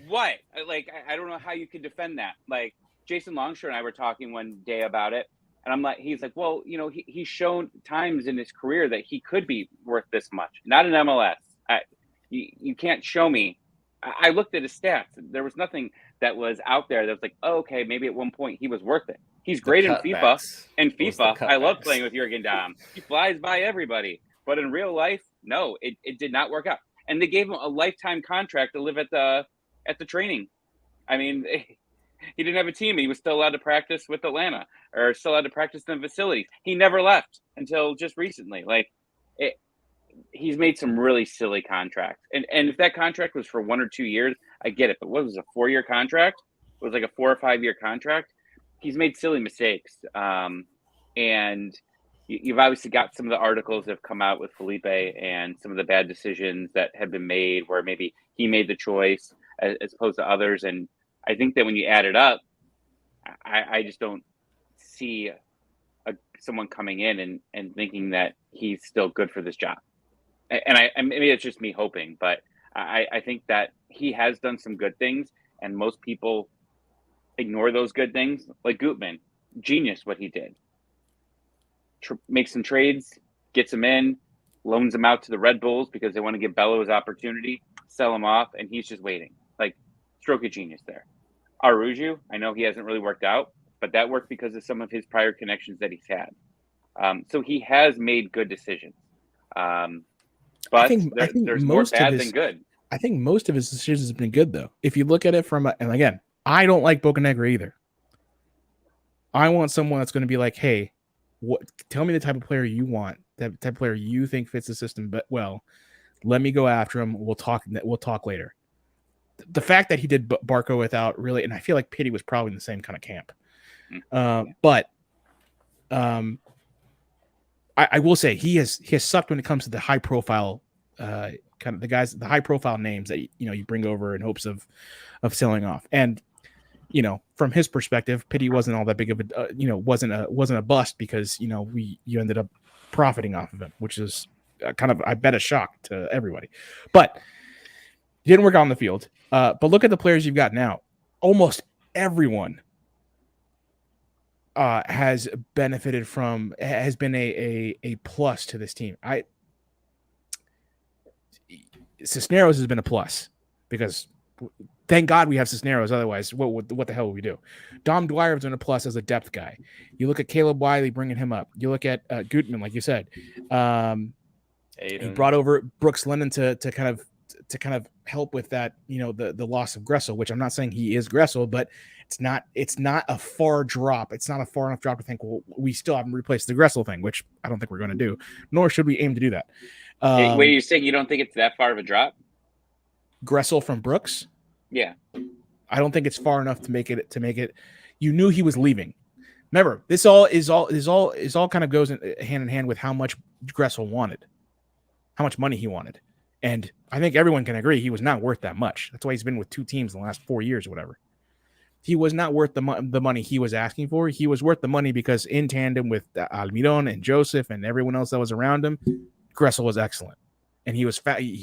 Speaker 4: What? Like, I don't know how you can defend that. Like, Jason Longshore and I were talking one day about it, and he's like, well, he's shown times in his career that he could be worth this much. Not in MLS. You can't show me. I looked at his stats. There was nothing that was out there that was like, oh, okay, maybe at one point he was worth it. He's great in FIFA. In FIFA, I love playing with Jürgen Damm. He flies by everybody. But in real life, no, it did not work out. And they gave him a lifetime contract to live at the training. I mean, he didn't have a team. He was still allowed to practice with Atlanta or still allowed to practice in the facilities. He never left until just recently. He's made some really silly contracts. And if that contract was for 1 or 2 years, I get it. But what was it, a 4-year contract? It was like a 4 or 5 year contract. He's made silly mistakes. And you've obviously got some of the articles that have come out with Felipe and some of the bad decisions that have been made where maybe he made the choice as opposed to others. And I think that when you add it up, I just don't see someone coming in and thinking that he's still good for this job. And maybe it's just me hoping, but I think that he has done some good things, and most people ignore those good things. Like Gutman, genius what he did. Makes some trades, gets him in, loans him out to the Red Bulls because they want to give Bello his opportunity, sell him off, and he's just waiting. Like, stroke of genius there. Aruju, I know he hasn't really worked out, but that worked because of some of his prior connections that he's had. So he has made good decisions. But I think there's more bad than good.
Speaker 2: I think most of his decisions have been good, though. If you look at it and again, I don't like Bocanegra either. I want someone that's going to be like, hey, tell me the type of player you want, the type of player you think fits the system, but let me go after him. We'll talk later. The fact that he did Barco without really, and I feel like Pitti was probably in the same kind of camp. But I will say he has sucked when it comes to the high profile kind of the high profile names that you bring over in hopes of selling off. And from his perspective, Pitti wasn't all that big of a wasn't a bust because you ended up profiting off of him, which is kind of, I bet, a shock to everybody. But he didn't work out on the field. But look at the players you've got now. Almost everyone has benefited from, has been a plus to this team. Cisneros has been a plus because thank God we have Cisneros. Otherwise, what the hell would we do? Dom Dwyer has been a plus as a depth guy. You look at Caleb Wiley bringing him up. You look at Gutman, like you said. He brought over Brooks Lennon to kind of help with that, the loss of Gressel, which I'm not saying he is Gressel, but it's not a far drop. It's not a far enough drop to think, well, we still haven't replaced the Gressel thing, which I don't think we're going to do, nor should we aim to do that.
Speaker 4: Wait, are you saying you don't think it's that far of a drop?
Speaker 2: Gressel from Brooks?
Speaker 4: Yeah.
Speaker 2: I don't think it's far enough to make it. You knew he was leaving. Remember, this all kind of goes hand in hand with how much Gressel wanted, how much money he wanted. And I think everyone can agree he was not worth that much. That's why he's been with 2 teams in the last 4 years or whatever. He was not worth the money he was asking for. He was worth the money because in tandem with Almiron and Joseph and everyone else that was around him, Gressel was excellent. And he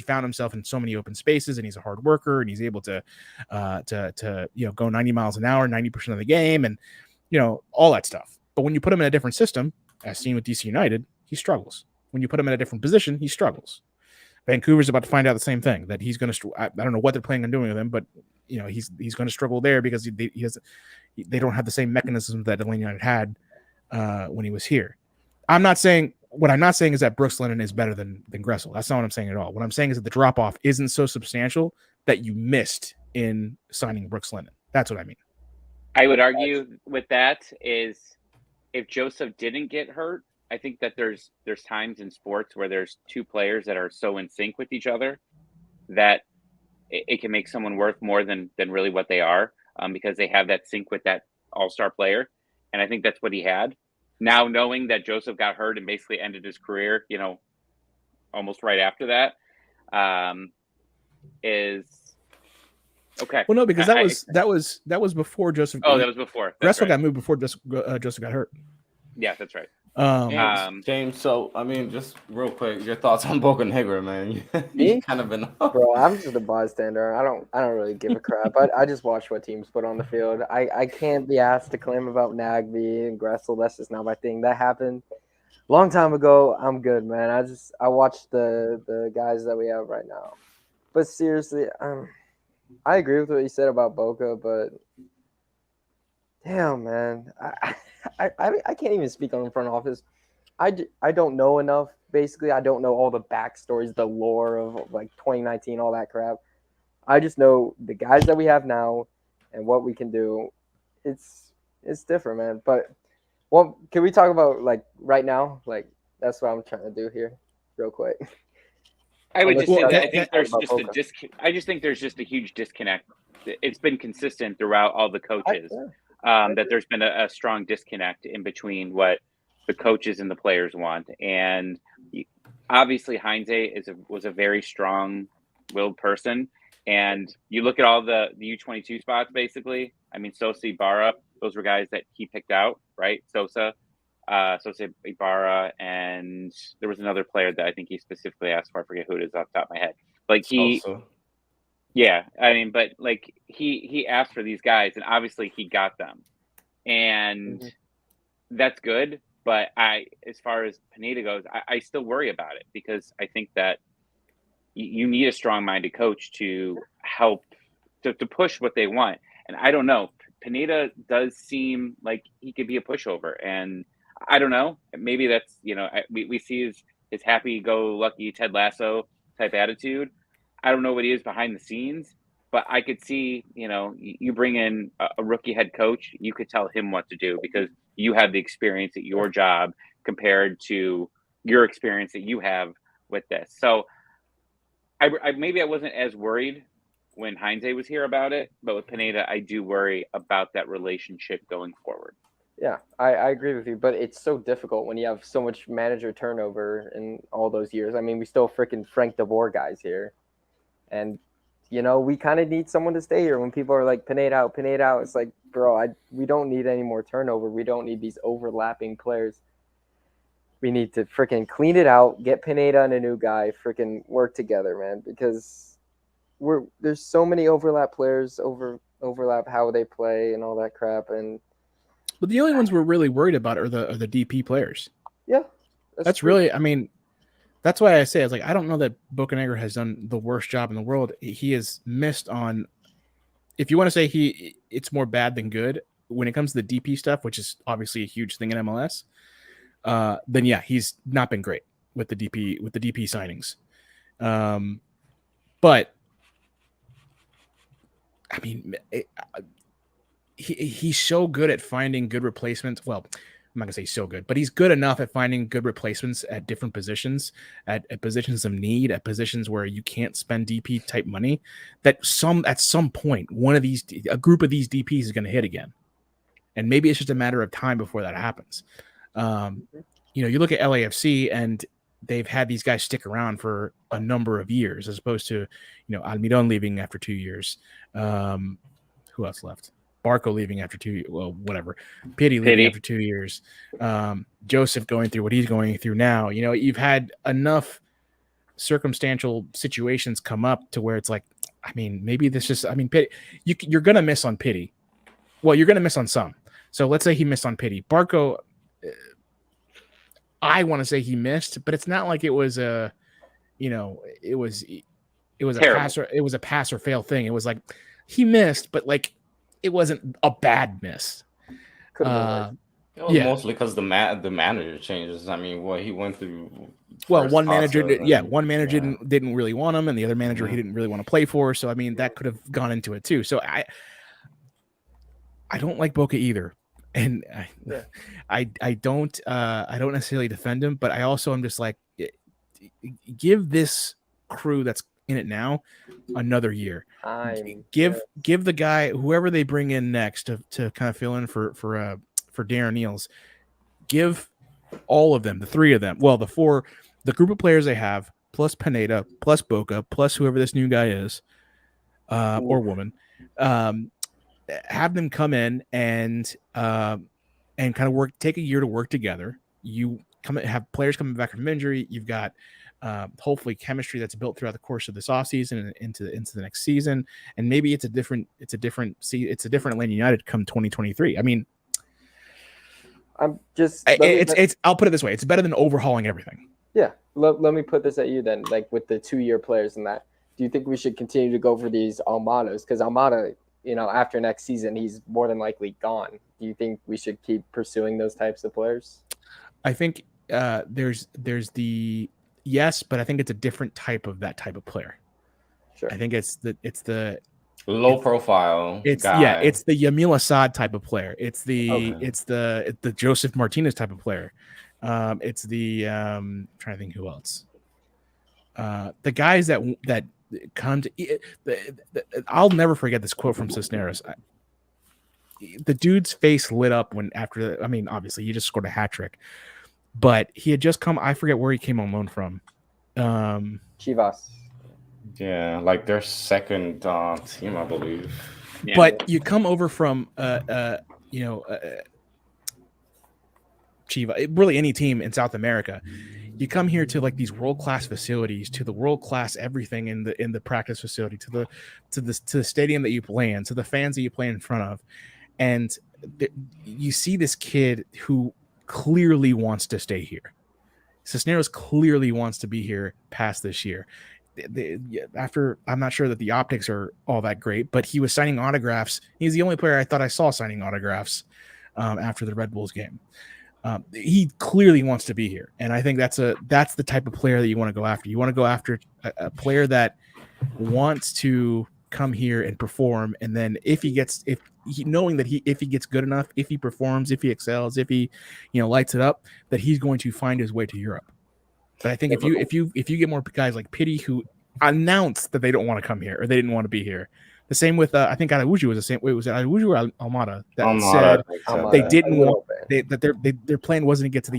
Speaker 2: found himself in so many open spaces, and he's a hard worker, and he's able to go 90 miles an hour 90% of the game, and all that stuff. But when you put him in a different system, as seen with DC United, he struggles. When you put him in a different position, he struggles. Vancouver's about to find out the same thing, that he's going to. I don't know what they're planning on doing with him, but he's going to struggle there because they don't have the same mechanisms that Atlanta United had when he was here. What I'm not saying is that Brooks Lennon is better than Gressel. That's not what I'm saying at all. What I'm saying is that the drop off isn't so substantial that you missed in signing Brooks Lennon. That's what I mean.
Speaker 4: I would argue with that is if Joseph didn't get hurt, I think that there's times in sports where there's 2 players that are so in sync with each other that it can make someone worth more than really what they are, because they have that sync with that all-star player. And I think that's what he had. Now, knowing that Joseph got hurt and basically ended his career, almost right after that, is okay.
Speaker 2: Well, no, because that was before Joseph.
Speaker 4: Oh, that was before.
Speaker 2: Gressel got moved before Joseph got hurt.
Speaker 4: Yeah, that's right.
Speaker 1: James, so I mean, just real quick, your thoughts on Bocanegra, man?
Speaker 3: Me?
Speaker 1: You've kind of been
Speaker 3: Bro, I'm just a bystander. I don't really give a crap. I just watch what teams put on the field. I can't be asked to claim about Nagby and Gressel. That's just not my thing. That happened a long time ago. I'm good, man. I watch the guys that we have right now. But seriously, I agree with what you said about Boca, but damn, man, I can't even speak on the front office. I don't know enough. Basically, I don't know all the backstories, the lore of like 2019, all that crap. I just know the guys that we have now and what we can do. It's different, man. But can we talk about like right now? Like that's what I'm trying to do here, real quick.
Speaker 4: I would just say that I think there's just I just think there's just a huge disconnect. It's been consistent throughout all the coaches. That there's been a strong disconnect in between what the coaches and the players want. And obviously Heinze was a very strong-willed person. And you look at all the U22 spots, basically. I mean, Sosa, Ibarra, those were guys that he picked out, right? Sosa, Ibarra, and there was another player that I think he specifically asked for. I forget who it is off the top of my head. Like
Speaker 1: Sosa.
Speaker 4: Yeah, I mean, but like he asked for these guys, and obviously he got them, and that's good. But as far as Pineda goes, I still worry about it because I think that you need a strong-minded coach to help to push what they want. And I don't know, Pineda does seem like he could be a pushover, and I don't know. Maybe that's we see his happy-go-lucky Ted Lasso type attitude. I don't know what he is behind the scenes, but I could see, you bring in a rookie head coach, you could tell him what to do because you have the experience at your job compared to your experience that you have with this. So maybe I wasn't as worried when Heinze was here about it, but with Pineda, I do worry about that relationship going forward.
Speaker 3: Yeah, I agree with you, but it's so difficult when you have so much manager turnover in all those years. I mean, we still freaking Frank DeBoer guys here. And, we kind of need someone to stay here. When people are like, Pineda out, it's like, bro, we don't need any more turnover. We don't need these overlapping players. We need to freaking clean it out, get Pineda and a new guy, freaking work together, man, because there's so many overlap players, overlap how they play and all that crap.
Speaker 2: But the only ones we're really worried about are the DP players.
Speaker 3: Yeah.
Speaker 2: That's really, I mean, That's why I say, it's like, I don't know that Bocanegra has done the worst job in the world. He has missed on, if you want to say it's more bad than good when it comes to the DP stuff, which is obviously a huge thing in MLS. Then yeah, he's not been great with the DP signings. But I mean, he's so good at finding good replacements. Well, I'm not gonna say so good, but he's good enough at finding good replacements at different positions, at positions of need, at positions where you can't spend DP type money. That at some point, a group of these DPs is going to hit again, and maybe it's just a matter of time before that happens. You look at LAFC, and they've had these guys stick around for a number of years, as opposed to Almiron leaving after 2 years. Who else left? Barco leaving after 2 years. Well, whatever. Pity leaving after 2 years. Joseph going through what he's going through now. You've had enough circumstantial situations come up to where it's like, I mean, maybe this just, I mean, Pity, you're going to miss on Pity. Well, you're going to miss on some. So let's say he missed on Pity. Barco, I want to say he missed, but it's not like it was a, it was a pass or fail thing. It was like he missed, but like, it wasn't a bad miss.
Speaker 1: It was mostly because the manager changes. I mean, what he went through.
Speaker 2: Well, one manager didn't really want him, and the other manager he didn't really want to play for. So I mean, that could have gone into it too. So I don't like Boca either, and I don't necessarily defend him, but I also am just like, give this crew that's in it now another year. Give the guy, whoever they bring in next to kind of fill in for Darren Eales, give all of them, the three of them, well, the group of players they have, plus Pineda, plus Boca, plus whoever this new guy is, or woman, have them come in and kind of take a year to work together. You have players coming back from injury. You've got hopefully chemistry that's built throughout the course of this offseason and into the next season, and maybe it's a different Atlanta United come 2023. I mean,
Speaker 3: I'm just
Speaker 2: I'll put it this way: it's better than overhauling everything.
Speaker 3: Yeah, let me put this at you then. Like with the 2-year players and that, do you think we should continue to go for these Almadas? Because Almada, after next season, he's more than likely gone. Do you think we should keep pursuing those types of players?
Speaker 2: I think there's the yes, but I think it's a different type of that type of player.
Speaker 3: Sure.
Speaker 2: I think it's the
Speaker 1: low profile.
Speaker 2: It's
Speaker 1: guy.
Speaker 2: It's the Yamil Assad type of player. It's the Joseph Martinez type of player. It's the I'm trying to think who else. The guys that come to I'll never forget this quote from Cisneros. The dude's face lit up obviously he just scored a hat trick. But he had just come. I forget where he came on loan from.
Speaker 3: Chivas.
Speaker 1: Yeah, like their second team, I believe.
Speaker 2: Yeah. But you come over from, Chivas, really any team in South America. You come here to like these world-class facilities, to the world-class everything in the practice facility, to the stadium that you play in, to the fans that you play in front of, and you see this kid who clearly wants to stay here. Cisneros clearly wants to be here past this year. After, I'm not sure that the optics are all that great, but he was signing autographs. He's the only player I thought I saw signing autographs after the Red Bulls game. He clearly wants to be here, and I think that's the type of player that you want to go after. You want to go after a player that wants to come here and perform, and then if he gets good enough, if he performs, if he excels, if he lights it up, that he's going to find his way to Europe. But I think if you get more guys like Pity who announce that they don't want to come here or they didn't want to be here. The same with I think Araujo was the same. Wait, was it Araujo or Almada that said they didn't want that their plan wasn't to get to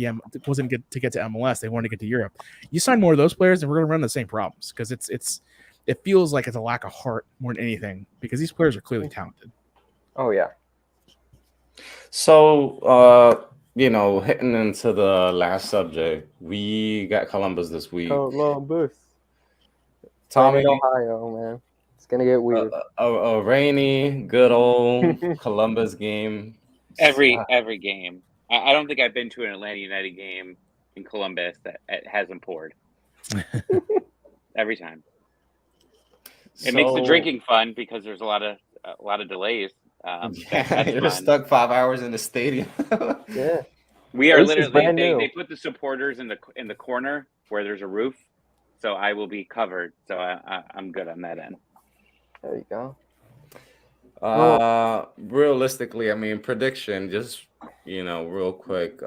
Speaker 2: get to MLS. They wanted to get to Europe. You sign more of those players, and we're going to run the same problems because it feels like it's a lack of heart more than anything because these players are clearly talented.
Speaker 3: Oh yeah.
Speaker 1: So hitting into the last subject, we got Columbus this week.
Speaker 3: Columbus.
Speaker 1: Tommy,
Speaker 3: Ohio, man. It's gonna get weird.
Speaker 1: A rainy, good old Columbus game.
Speaker 4: Every game. I don't think I've been to an Atlanta United game in Columbus that hasn't poured. Every time. It makes the drinking fun because there's a lot of delays. That's
Speaker 1: You're
Speaker 4: fun.
Speaker 1: stuck 5 hours in the stadium.
Speaker 3: Yeah.
Speaker 4: We are
Speaker 3: Ace is
Speaker 4: literally
Speaker 3: brand
Speaker 4: they
Speaker 3: new.
Speaker 4: put the supporters in the corner where there's a roof, so I will be covered. So I'm good on that end.
Speaker 3: There you go.
Speaker 1: Realistically, I mean, prediction, just real quick.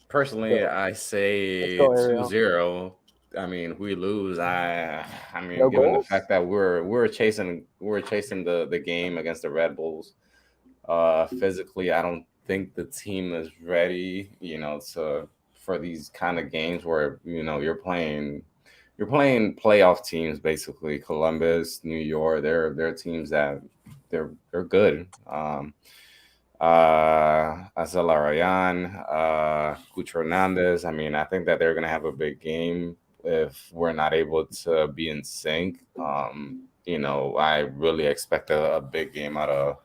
Speaker 1: Personally, I say
Speaker 3: Let's go, Ariel.
Speaker 1: 2-0. I mean, we lose. I mean,
Speaker 3: No
Speaker 1: given the
Speaker 3: goals?
Speaker 1: fact that we're chasing the game against the Red Bulls. Physically, I don't think the team is ready, for these kind of games where you're playing playoff teams, basically. Columbus, New York, they're teams that they're good. Azela Rayan, Cucho Hernandez. I mean, I think that they're gonna have a big game if we're not able to be in sync. I really expect a big game out of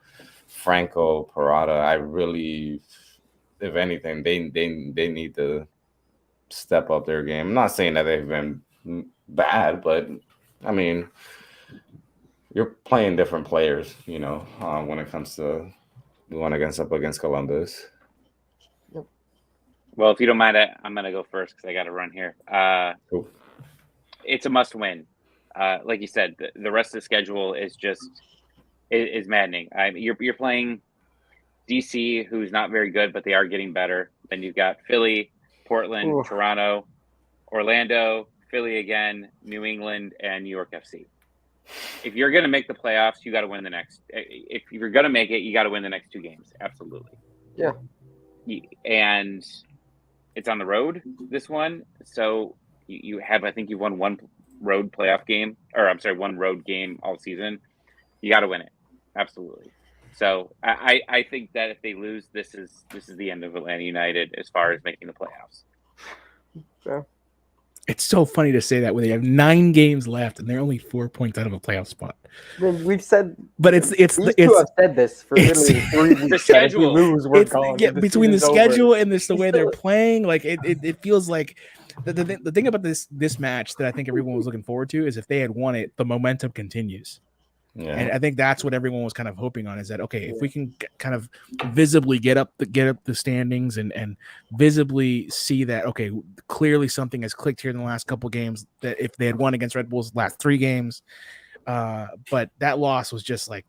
Speaker 1: Franco Parada. I really, if anything, they need to step up their game. I'm not saying that they've been bad, but I mean, you're playing different players, when it comes to going up against Columbus.
Speaker 4: Well, if you don't mind, I'm gonna go first because I got to run here.
Speaker 1: Cool.
Speaker 4: It's a must win. Like you said, the rest of the schedule is maddening. You're playing DC, who's not very good, but they are getting better. Then you've got Philly, Portland,
Speaker 3: Oof.
Speaker 4: Toronto, Orlando, Philly again, New England, and New York FC. If you're going to make the playoffs, you got to win the next. If you're going to make it, you got to win the next 2 games. Absolutely.
Speaker 3: Yeah.
Speaker 4: And it's on the road, this one. So you have, I think you've won one road playoff game, or I'm sorry, one road game all season. You got to win it. Absolutely. So I think that if they lose, this is the end of Atlanta United as far as making the playoffs.
Speaker 3: Yeah.
Speaker 2: It's so funny to say that when they have 9 games left and they're only 4 points out of a playoff spot.
Speaker 3: I mean, we've said,
Speaker 2: but it's
Speaker 3: these two have said this for literally 3 weeks.
Speaker 4: The schedule.
Speaker 3: If we lose, we're gone.
Speaker 2: Yeah, between the schedule and the way they're playing, like it feels like the thing about this match that I think everyone was looking forward to is if they had won it, the momentum continues. Yeah. And I think that's what everyone was kind of hoping on, is that, okay, if we can kind of visibly get up the standings and visibly see that, okay, clearly something has clicked here in the last couple games, that if they had won against Red Bulls last 3 games, but that loss was just like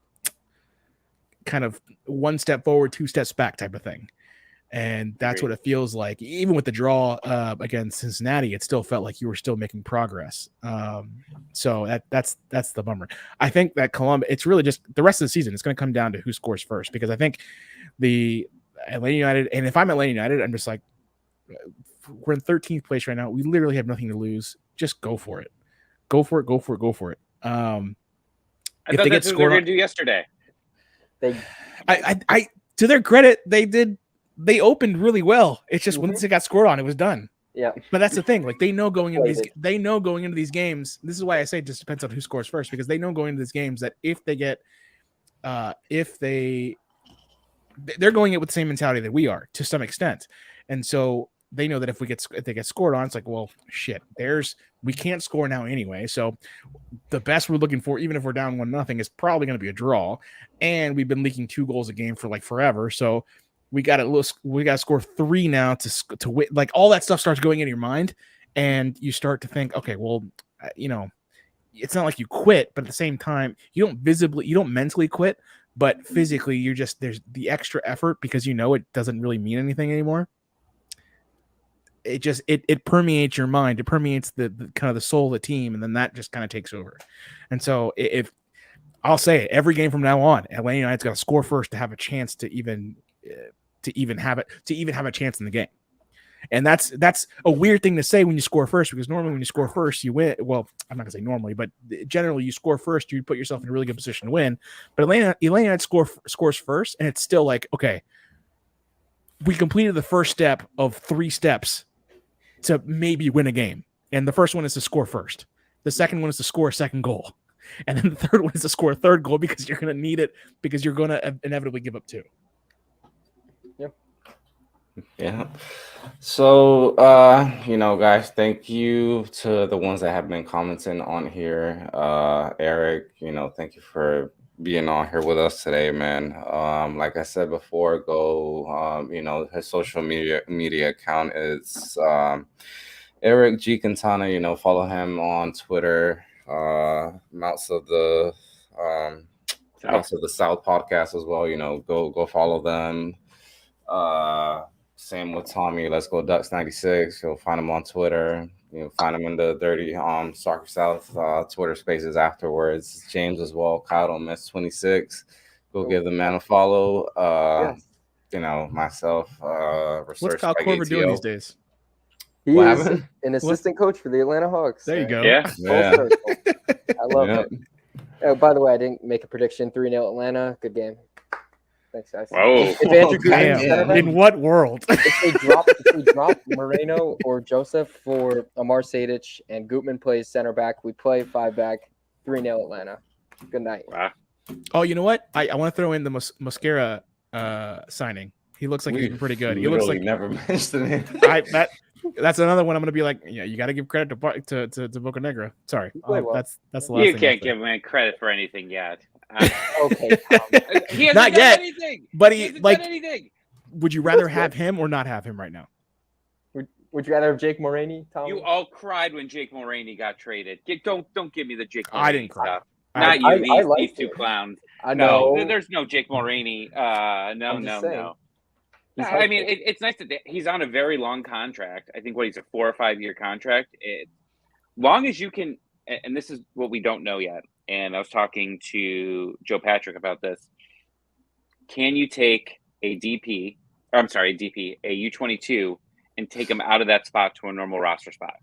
Speaker 2: kind of 1 step forward, 2 steps back type of thing. And that's what it feels like. Even with the draw against Cincinnati, it still felt like you were still making progress. So that's the bummer. I think that Columbus, it's really just the rest of the season, it's going to come down to who scores first, because I think the Atlanta United, and if I'm Atlanta United, I'm just like, we're in 13th place right now. We literally have nothing to lose. Just go for it. Go for it. Go for it. Go for it.
Speaker 4: I thought that's what they were going to do yesterday.
Speaker 2: I to their credit, they opened really well. It's just once it got scored on, it was done.
Speaker 3: Yeah.
Speaker 2: But that's the thing. Like, they know going into these games, this is why I say it just depends on who scores first, because they know going into these games that if they get they're going in with the same mentality that we are to some extent. And so they know that if they get scored on, it's like, well, shit, we can't score now anyway. So the best we're looking for, even if we're down 1-0, is probably going to be a draw. And we've been leaking 2 goals a game for like forever. So we got to score 3 now to win. Like, all that stuff starts going into your mind, and you start to think, okay, well, it's not like you quit, but at the same time, you don't mentally quit, but physically there's the extra effort, because it doesn't really mean anything anymore. It permeates your mind. It permeates the kind of the soul of the team, and then that just kind of takes over. And so if I'll say it, every game from now on, Atlanta United's got to score first to have a chance to even have a chance in the game. And that's a weird thing to say when you score first, because normally when you score first, you win. Well, I'm not gonna say normally, but generally you score first, you put yourself in a really good position to win. But Atlanta United scores first, and it's still like, okay, we completed the first step of 3 steps to maybe win a game. And the first one is to score first. The second one is to score a second goal. And then the third one is to score a third goal, because you're going to need it, because you're going to inevitably give up 2.
Speaker 3: Yep.
Speaker 1: Yeah. So, guys, thank you to the ones that have been commenting on here. Eric, thank you for being on here with us today, man. Like I said before, go, his social media account is Eric G. Quintana. Follow him on Twitter. Mounts of the Mounts of the South podcast as well. Go follow them. Same with Tommy. Let's go Ducks 96. You'll find him on Twitter. Find him in the Dirty Soccer South Twitter spaces afterwards. James as well. Kyle don't miss 26. Go give the man a follow.
Speaker 3: Yes.
Speaker 1: Myself.
Speaker 2: What's
Speaker 1: Resurge
Speaker 2: Kyle
Speaker 1: Spike
Speaker 2: Korver doing
Speaker 1: ATL.
Speaker 2: these days?
Speaker 3: He
Speaker 1: What
Speaker 3: is
Speaker 1: happened?
Speaker 3: an assistant coach for the Atlanta Hawks.
Speaker 2: There you go.
Speaker 4: Yeah.
Speaker 3: Full
Speaker 1: Yeah.
Speaker 3: circle. I love
Speaker 1: Yeah.
Speaker 3: it. Oh, by the way, I didn't make a prediction. 3-0 Atlanta. Good game. Thanks, guys.
Speaker 4: Whoa.
Speaker 3: If Andrew Gutman's
Speaker 1: Damn.
Speaker 3: center back,
Speaker 2: In what world?
Speaker 3: if they drop Moreno or Joseph for Amar Sadic and Gutman plays center back, we play 5-back. 3-0 Atlanta. Good night.
Speaker 4: Wow.
Speaker 2: Oh, you know what? I want to throw in the Mosquera signing. He looks like he's been pretty good. He looks like
Speaker 1: never mentioned it.
Speaker 2: that's another one I'm gonna be like, yeah, you got to give credit to Boca Negra. Sorry,
Speaker 3: He played well.
Speaker 2: that's the last
Speaker 4: You
Speaker 2: thing.
Speaker 4: can't give him credit for anything yet.
Speaker 3: Okay, Tom.
Speaker 4: He hasn't
Speaker 2: Not
Speaker 4: done
Speaker 2: yet,
Speaker 4: anything.
Speaker 2: but
Speaker 4: He
Speaker 2: he
Speaker 4: hasn't
Speaker 2: like.
Speaker 4: done anything.
Speaker 2: Would you rather have him or not have him right now?
Speaker 3: Would you rather have Jake Moraney, Tom?
Speaker 4: You all cried when Jake Mulroney got traded. Don't give me the Jake Mulroney
Speaker 2: I didn't cry.
Speaker 4: stuff.
Speaker 2: I-
Speaker 4: Not
Speaker 3: I
Speaker 4: you. These
Speaker 3: liked
Speaker 4: two
Speaker 3: it.
Speaker 4: clowns.
Speaker 3: I
Speaker 4: No,
Speaker 3: know.
Speaker 4: there's no Jake Mulroney. No,
Speaker 3: I'm
Speaker 4: no,
Speaker 3: just saying.
Speaker 4: no.
Speaker 3: He's
Speaker 4: I mean,
Speaker 3: helpful.
Speaker 4: it's nice that he's on a very long contract. I think he's a 4 or 5 year contract. Long as you can, and this is what we don't know yet. And I was talking to Joe Patrick about this. Can you take a DP, or I'm sorry, a DP, a U22, and take him out of that spot to a normal roster spot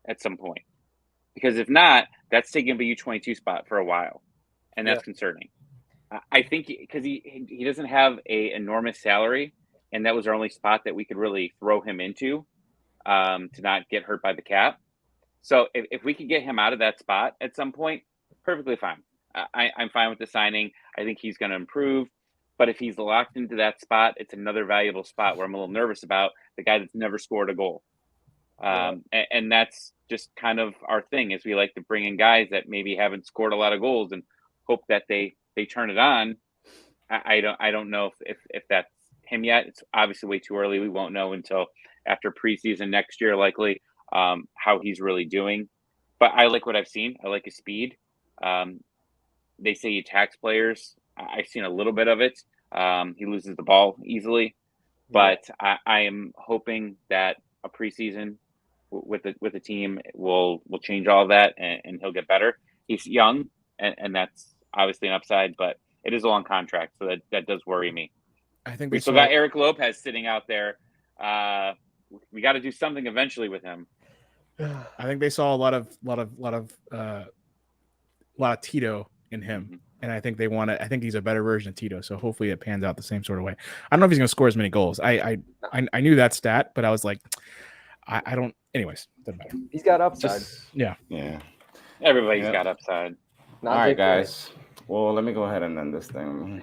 Speaker 4: at some point? Because if not, that's taking him a U22 spot for a while, and that's concerning. I think because he doesn't have a enormous salary, and that was our only spot that we could really throw him into to not get hurt by the cap. So if we could get him out of that spot at some point, perfectly fine. I'm fine with the signing. I think he's going to improve. But if he's locked into that spot, it's another valuable spot where I'm a little nervous about the guy that's never scored a goal. And that's just kind of our thing, is we like to bring in guys that maybe haven't scored a lot of goals and hope that they turn it on. I don't know if that's him yet. It's obviously way too early. We won't know until after preseason next year, likely, how he's really doing. But I like what I've seen. I like his speed. They say he attacks players. I've seen a little bit of it. He loses the ball easily, but I am hoping that a preseason with the team will change all of that, and he'll get better. He's young, and that's obviously an upside, but it is a long contract, so that does worry me.
Speaker 2: I think
Speaker 4: We still got Eric Lopez sitting out there. We got to do something eventually with him.
Speaker 2: I think they saw a lot of Tito in him, and I think they want to. I think he's a better version of Tito, so hopefully it pans out the same sort of way. I don't know if he's going to score as many goals. I knew that stat, but I was like, I don't. Anyways, doesn't matter.
Speaker 3: He's got upside.
Speaker 1: Yeah.
Speaker 4: Everybody's got upside.
Speaker 3: Not
Speaker 1: All right,
Speaker 3: Jake Moraney.
Speaker 1: guys. Well, let me go ahead and end this thing.